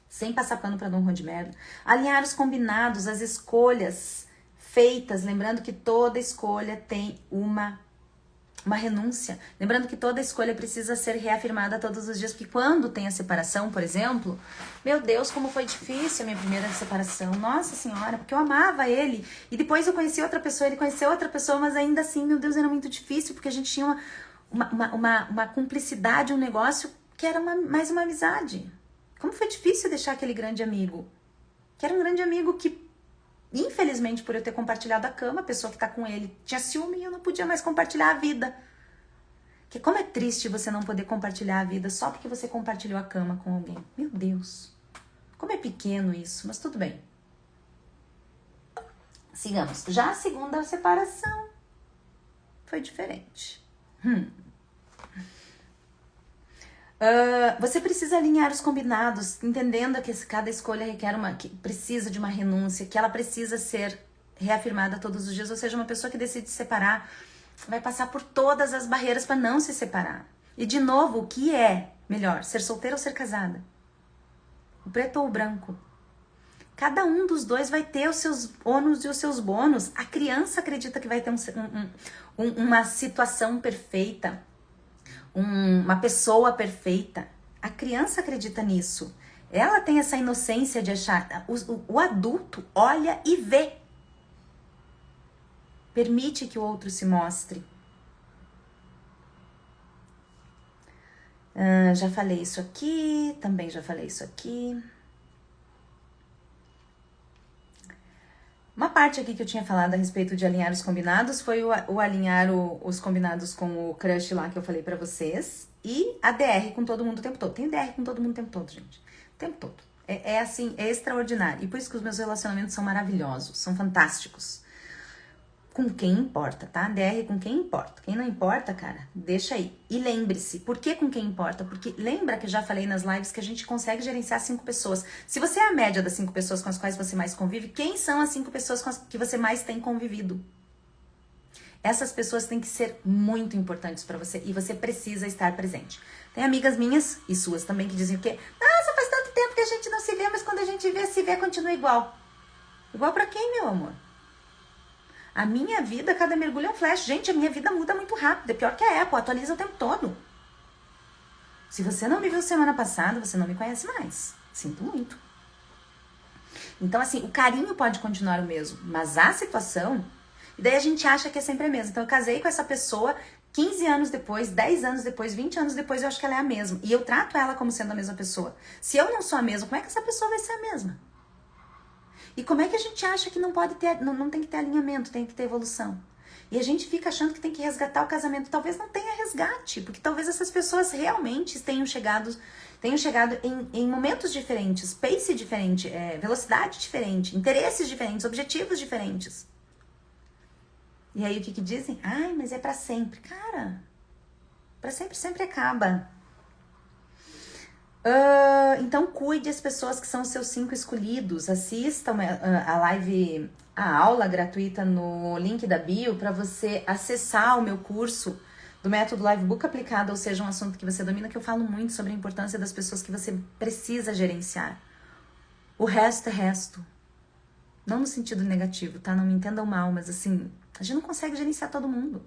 sem passar pano para Dom Rô de merda. Alinhar os combinados, as escolhas feitas, lembrando que toda escolha tem uma renúncia. Lembrando que toda escolha precisa ser reafirmada todos os dias, porque quando tem a separação, por exemplo, meu Deus, como foi difícil a minha primeira separação. Nossa Senhora, porque eu amava ele. E depois eu conheci outra pessoa, ele conheceu outra pessoa, mas ainda assim, meu Deus, era muito difícil, porque a gente tinha uma cumplicidade, um negócio que era mais uma amizade. Como foi difícil deixar aquele grande amigo. Que era um grande amigo que, infelizmente, por eu ter compartilhado a cama, a pessoa que tá com ele tinha ciúme e eu não podia mais compartilhar a vida. Que como é triste você não poder compartilhar a vida só porque você compartilhou a cama com alguém. Meu Deus. Como é pequeno isso, mas tudo bem. Sigamos. Já a segunda separação foi diferente. Você precisa alinhar os combinados, entendendo que cada escolha requer que precisa de uma renúncia, que ela precisa ser reafirmada todos os dias. Ou seja, uma pessoa que decide se separar vai passar por todas as barreiras para não se separar. E de novo, o que é melhor, ser solteira ou ser casada? O preto ou o branco? Cada um dos dois vai ter os seus ônus e os seus bônus. A criança acredita que vai ter uma situação perfeita, uma pessoa perfeita. A criança acredita nisso. Ela tem essa inocência de achar. O adulto olha e vê. Permite que o outro se mostre. Já falei isso aqui, também já falei isso aqui. Uma parte aqui que eu tinha falado a respeito de alinhar os combinados foi o alinhar os combinados com o crush lá que eu falei pra vocês. E a DR com todo mundo o tempo todo. Tem DR com todo mundo o tempo todo, gente. O tempo todo. assim, é extraordinário. E por isso que os meus relacionamentos são maravilhosos, são fantásticos. Com quem importa, tá? DR com quem importa. Quem não importa, cara, deixa aí. E lembre-se, por que com quem importa? Porque lembra que eu já falei nas lives que a gente consegue gerenciar 5 pessoas. Se você é a média das 5 pessoas com as quais você mais convive, quem são as 5 pessoas com as que você mais tem convivido? Essas pessoas têm que ser muito importantes pra você e você precisa estar presente. Tem amigas minhas e suas também que dizem o quê? Nossa, faz tanto tempo que a gente não se vê, mas quando a gente vê, se vê, continua igual. Igual pra quem, meu amor? A minha vida, cada mergulho é um flash. Gente, a minha vida muda muito rápido. É pior que a Apple, atualiza o tempo todo. Se você não me viu semana passada, você não me conhece mais. Sinto muito. Então, assim, o carinho pode continuar o mesmo, mas a situação... E daí a gente acha que é sempre a mesma. Então, eu casei com essa pessoa 15 anos depois, 10 anos depois, 20 anos depois, eu acho que ela é a mesma. E eu trato ela como sendo a mesma pessoa. Se eu não sou a mesma, como é que essa pessoa vai ser a mesma? E como é que a gente acha que não pode ter, não tem que ter alinhamento, tem que ter evolução? E a gente fica achando que tem que resgatar o casamento. Talvez não tenha resgate, porque talvez essas pessoas realmente tenham chegado em momentos diferentes, pace diferente, velocidade diferente, interesses diferentes, objetivos diferentes. E aí o que dizem? Ai, mas é pra sempre. Cara, pra sempre, sempre acaba. Então cuide as pessoas que são os seus 5 escolhidos. Assistam a live, a aula gratuita no link da bio para você acessar o meu curso do método Livebook aplicado, ou seja, um assunto que você domina, que eu falo muito sobre a importância das pessoas que você precisa gerenciar. O resto é resto. Não no sentido negativo, tá? Não me entendam mal, mas assim, a gente não consegue gerenciar todo mundo.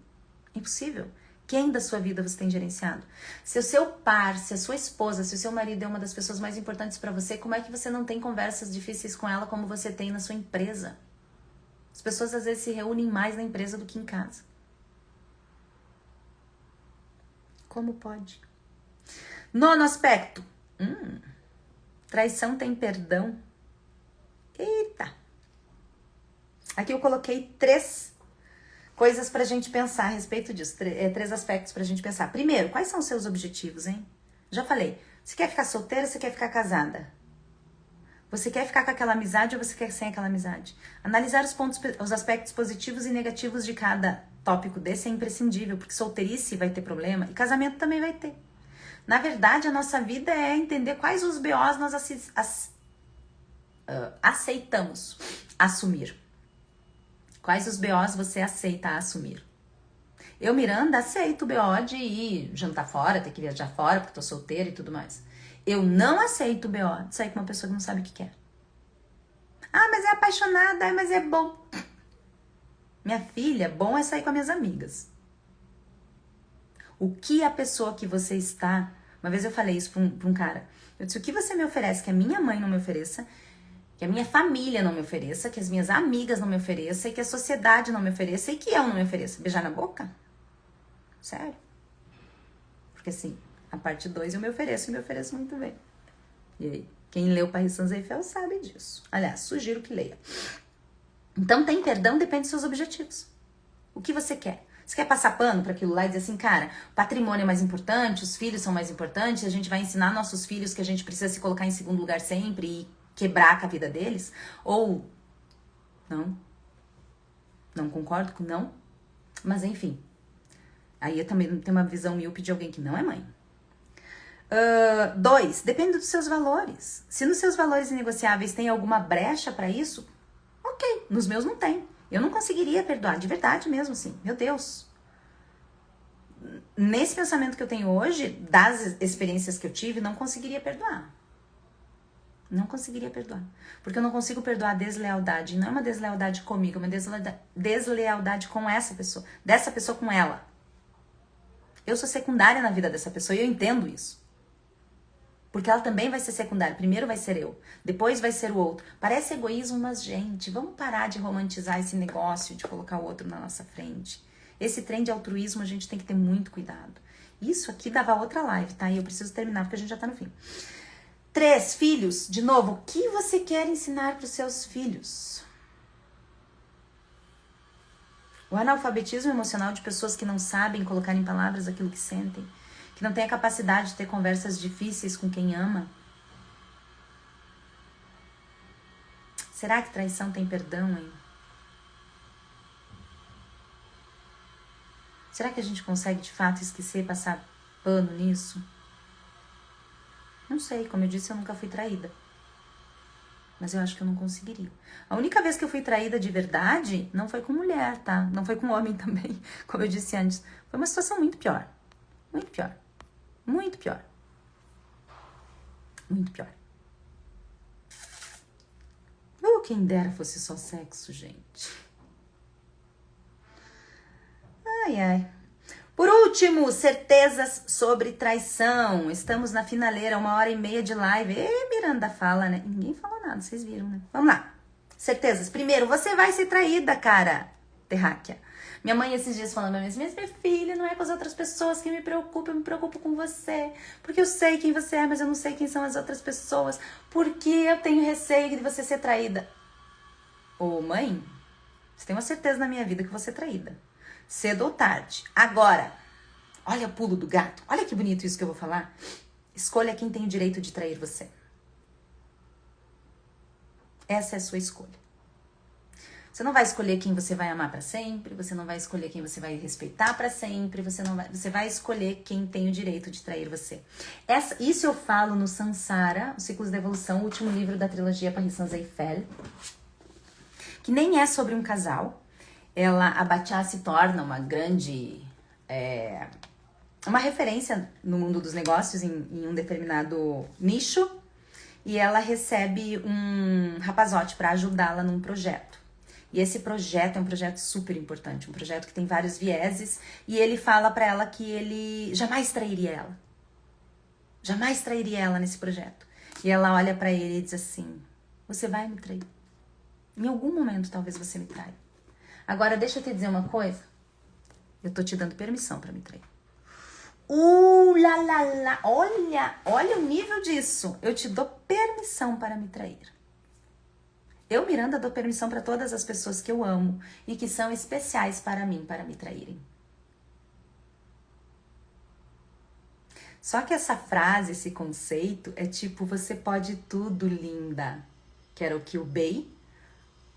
É impossível. Quem da sua vida você tem gerenciado? Se o seu par, se a sua esposa, se o seu marido é uma das pessoas mais importantes pra você, como é que você não tem conversas difíceis com ela como você tem na sua empresa? As pessoas às vezes se reúnem mais na empresa do que em casa. Como pode? 9º aspecto. Traição tem perdão? Eita! Aqui eu coloquei 3 coisas pra gente pensar a respeito disso. 3 aspectos pra gente pensar. Primeiro, quais são os seus objetivos, hein? Já falei. Você quer ficar solteira ou você quer ficar casada? Você quer ficar com aquela amizade ou você quer sem aquela amizade? Analisar os aspectos positivos e negativos de cada tópico desse é imprescindível, porque solteirice vai ter problema e casamento também vai ter. Na verdade, a nossa vida é entender quais os BOs nós aceitamos assumir. Quais os BOs você aceita assumir? Eu, Miranda, aceito o BO de ir jantar fora, ter que viajar fora porque tô solteira e tudo mais. Eu não aceito o BO de sair com uma pessoa que não sabe o que quer. Ah, mas é apaixonada, mas é bom. Minha filha, bom é sair com as minhas amigas. O que a pessoa que você está... Uma vez eu falei isso pra um cara. Eu disse, o que você me oferece que a minha mãe não me ofereça, que a minha família não me ofereça, que as minhas amigas não me ofereçam, e que a sociedade não me ofereça, e que eu não me ofereça? Beijar na boca? Sério? Porque assim, a parte 2 eu me ofereço e me ofereço muito bem. E aí? Quem leu Paris Saint-Exupéry sabe disso. Aliás, sugiro que leia. Então, tem perdão depende dos seus objetivos. O que você quer? Você quer passar pano para aquilo lá e dizer assim, cara, o patrimônio é mais importante, os filhos são mais importantes, a gente vai ensinar nossos filhos que a gente precisa se colocar em segundo lugar sempre e quebrar com a vida deles? Ou, não? Não concordo com não? Mas enfim. Aí eu também tenho uma visão míope de alguém que não é mãe. 2, depende dos seus valores. Se nos seus valores inegociáveis tem alguma brecha para isso, ok. Nos meus não tem. Eu não conseguiria perdoar, de verdade mesmo, assim. Meu Deus. Nesse pensamento que eu tenho hoje, das experiências que eu tive, não conseguiria perdoar. Não conseguiria perdoar. Porque eu não consigo perdoar a deslealdade. Não é uma deslealdade comigo, é uma deslealdade com essa pessoa. Dessa pessoa com ela. Eu sou secundária na vida dessa pessoa e eu entendo isso. Porque ela também vai ser secundária. Primeiro vai ser eu, depois vai ser o outro. Parece egoísmo, mas, gente, vamos parar de romantizar esse negócio de colocar o outro na nossa frente. Esse trem de altruísmo a gente tem que ter muito cuidado. Isso aqui dava outra live, tá? E eu preciso terminar porque a gente já tá no fim. 3, filhos. De novo, o que você quer ensinar para os seus filhos? O analfabetismo emocional de pessoas que não sabem colocar em palavras aquilo que sentem, que não têm a capacidade de ter conversas difíceis com quem ama. Será que traição tem perdão, hein? Será que a gente consegue de fato esquecer, passar pano nisso? Não sei, como eu disse, eu nunca fui traída. Mas eu acho que eu não conseguiria. A única vez que eu fui traída de verdade não foi com mulher, tá? Não foi com homem também, como eu disse antes. Foi uma situação muito pior. Muito pior. Muito pior. Muito pior. Quem dera fosse só sexo, gente. Ai, ai. Por último, certezas sobre traição. Estamos na finaleira, 1h30 de live. Miranda fala, né? Ninguém falou nada, vocês viram, né? Vamos lá. Certezas. Primeiro, você vai ser traída, cara. Terráquea. Minha mãe esses dias falando, mas minha filha, não é com as outras pessoas que me preocupa, eu me preocupo com você. Porque eu sei quem você é, mas eu não sei quem são as outras pessoas. Porque eu tenho receio de você ser traída. Ô, mãe, você tem uma certeza na minha vida que você é traída. Cedo ou tarde. Agora, olha o pulo do gato. Olha que bonito isso que eu vou falar. Escolha quem tem o direito de trair você. Essa é a sua escolha. Você não vai escolher quem você vai amar pra sempre, você não vai escolher quem você vai respeitar pra sempre, você vai escolher quem tem o direito de trair você. Isso eu falo no Sansara, Os Ciclos da Evolução, o último livro da trilogia Parrisans Eiffel, que nem é sobre um casal. A Batiá se torna uma grande... uma referência no mundo dos negócios em um determinado nicho, e ela recebe um rapazote para ajudá-la num projeto. E esse projeto é um projeto super importante, um projeto que tem vários vieses, e ele fala para ela que ele jamais trairia ela. Jamais trairia ela nesse projeto. E ela olha para ele e diz assim, você vai me trair. Em algum momento talvez você me traia. Agora deixa eu te dizer uma coisa. Eu tô te dando permissão para me trair. Lá, lá, lá. Olha o nível disso. Eu te dou permissão para me trair. Eu, Miranda, dou permissão para todas as pessoas que eu amo e que são especiais para mim, para me traírem. Só que essa frase, esse conceito, é tipo, você pode tudo, linda. Que era o que o Bey,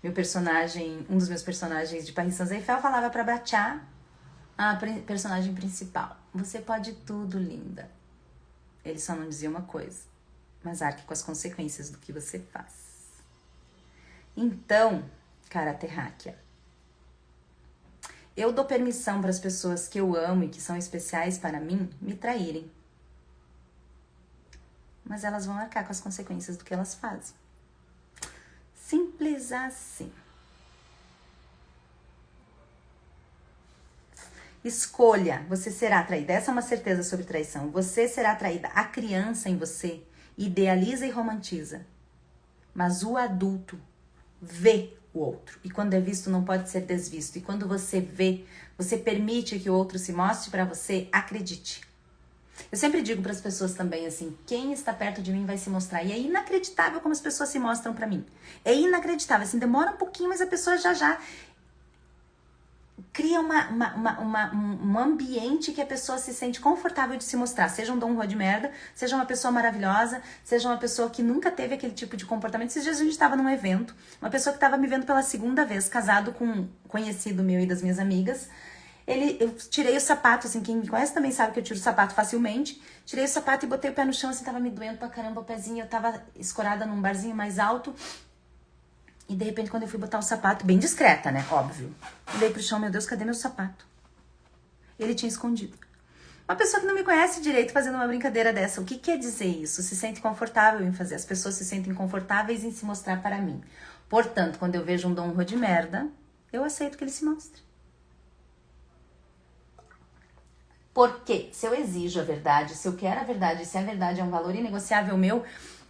um dos meus personagens de Parrisans Eiffel, falava para Batiá, a personagem principal. Você pode tudo, linda. Ele só não dizia uma coisa, mas arque com as consequências do que você faz. Então, cara terráquea, eu dou permissão para as pessoas que eu amo e que são especiais para mim me traírem. Mas elas vão arcar com as consequências do que elas fazem. Simples assim. Escolha, você será traída. Essa é uma certeza sobre traição. Você será traída. A criança em você idealiza e romantiza. Mas o adulto vê o outro. E quando é visto, não pode ser desvisto. E quando você vê, você permite que o outro se mostre para você, acredite. Eu sempre digo para as pessoas também assim, quem está perto de mim vai se mostrar. E é inacreditável como as pessoas se mostram para mim. É inacreditável. Assim, demora um pouquinho, mas a pessoa já cria um ambiente que a pessoa se sente confortável de se mostrar. Seja um Dom Juan de merda, seja uma pessoa maravilhosa, seja uma pessoa que nunca teve aquele tipo de comportamento. Esses dias a gente estava num evento, uma pessoa que estava me vendo pela segunda vez, casado com um conhecido meu e das minhas amigas. Eu tirei o sapato, assim, quem me conhece também sabe que eu tiro o sapato facilmente. Tirei o sapato e botei o pé no chão, assim, tava me doendo pra caramba o pezinho. Eu tava escorada num barzinho mais alto. E de repente, quando eu fui botar o sapato, bem discreta, né? Óbvio. Olhei pro chão, meu Deus, cadê meu sapato? Ele tinha escondido. Uma pessoa que não me conhece direito fazendo uma brincadeira dessa. O que quer dizer isso? Se sente confortável em fazer. As pessoas se sentem confortáveis em se mostrar para mim. Portanto, quando eu vejo um Dom Juan de merda, eu aceito que ele se mostre. Porque se eu exijo a verdade, se eu quero a verdade, se a verdade é um valor inegociável meu,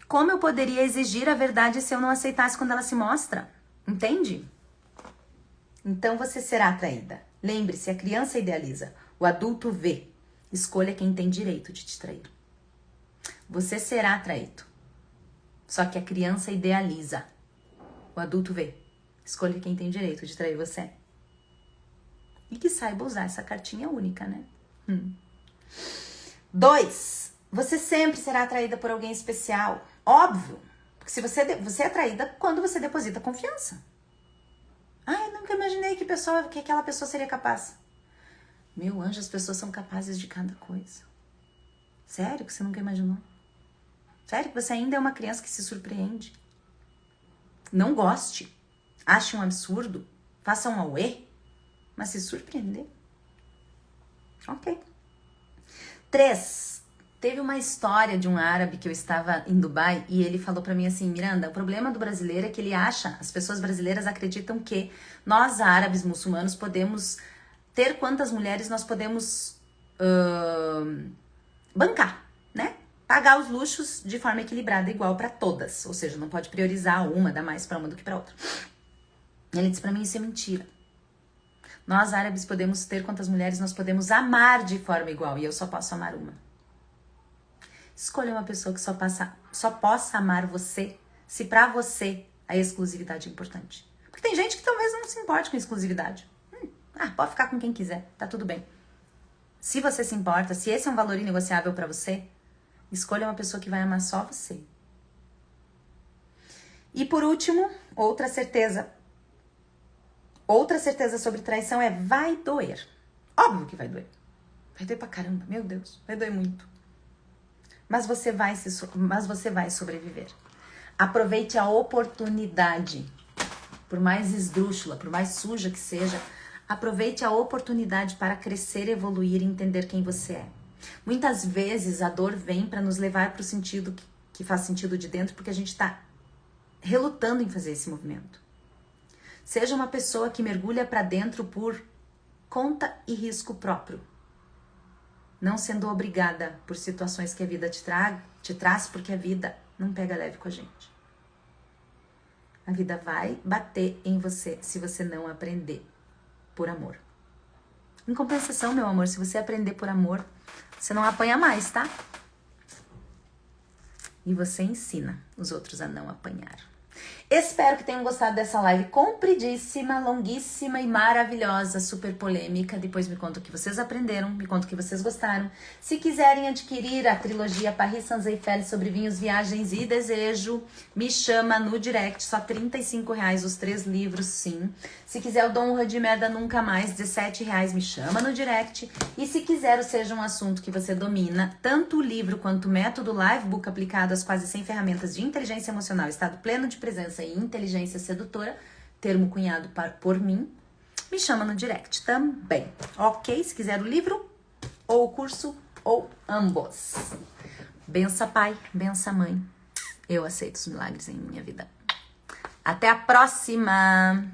como eu poderia exigir a verdade se eu não aceitasse quando ela se mostra? Entende? Então você será traída. Lembre-se, a criança idealiza, o adulto vê. Escolha quem tem direito de te trair. Você será traído. Só que a criança idealiza, o adulto vê. Escolha quem tem direito de trair você. E que saiba usar essa cartinha única, né? 2. Você sempre será atraída por alguém especial. Óbvio. Porque se você é atraída quando você deposita confiança. Ai, nunca imaginei que aquela pessoa seria capaz. Meu anjo, as pessoas são capazes de cada coisa. Sério que você nunca imaginou? Sério que você ainda é uma criança que se surpreende? Não goste. Ache um absurdo. Faça um auê. Mas se surpreender. Ok. 3. Teve uma história de um árabe que eu estava em Dubai e ele falou pra mim assim, Miranda, o problema do brasileiro é que ele acha, as pessoas brasileiras acreditam que nós árabes muçulmanos podemos ter quantas mulheres nós podemos bancar, né? Pagar os luxos de forma equilibrada, igual pra todas. Ou seja, não pode priorizar uma, dar mais pra uma do que pra outra. Ele disse pra mim, isso é mentira. Nós árabes podemos ter quantas mulheres nós podemos amar de forma igual e eu só posso amar uma. Escolha uma pessoa que só possa amar você se pra você a exclusividade é importante. Porque tem gente que talvez não se importe com exclusividade. Pode ficar com quem quiser, tá tudo bem. Se você se importa, se esse é um valor inegociável pra você, escolha uma pessoa que vai amar só você. E por último, outra certeza sobre traição é vai doer. Óbvio que vai doer. Vai doer pra caramba, meu Deus, vai doer muito. Mas você vai sobreviver. Aproveite a oportunidade. Por mais esdrúxula, por mais suja que seja, aproveite a oportunidade para crescer, evoluir e entender quem você é. Muitas vezes a dor vem para nos levar para o sentido que faz sentido de dentro, porque a gente está relutando em fazer esse movimento. Seja uma pessoa que mergulha para dentro por conta e risco próprio. Não sendo obrigada por situações que a vida te traz, porque a vida não pega leve com a gente. A vida vai bater em você se você não aprender por amor. Em compensação, meu amor, se você aprender por amor, você não apanha mais, tá? E você ensina os outros a não apanhar. Espero que tenham gostado dessa live compridíssima, longuíssima e maravilhosa, super polêmica. Depois me conta o que vocês aprenderam, me conta o que vocês gostaram. Se quiserem adquirir a trilogia Paris Saint-Exupéry sobre vinhos, viagens e desejo, me chama no direct, só R$35 os 3 livros, sim. Se quiser o Dom Honra de Merda Nunca Mais, R$17, me chama no direct. E se quiser o Seja um Assunto que você domina, tanto o livro quanto o método Livebook aplicado às quase 100 ferramentas de inteligência emocional, estado pleno de presença e inteligência sedutora, termo cunhado por mim, me chama no direct também, ok? Se quiser o livro, ou o curso, ou ambos. Bença pai, bença mãe. Eu aceito os milagres em minha vida. Até a próxima!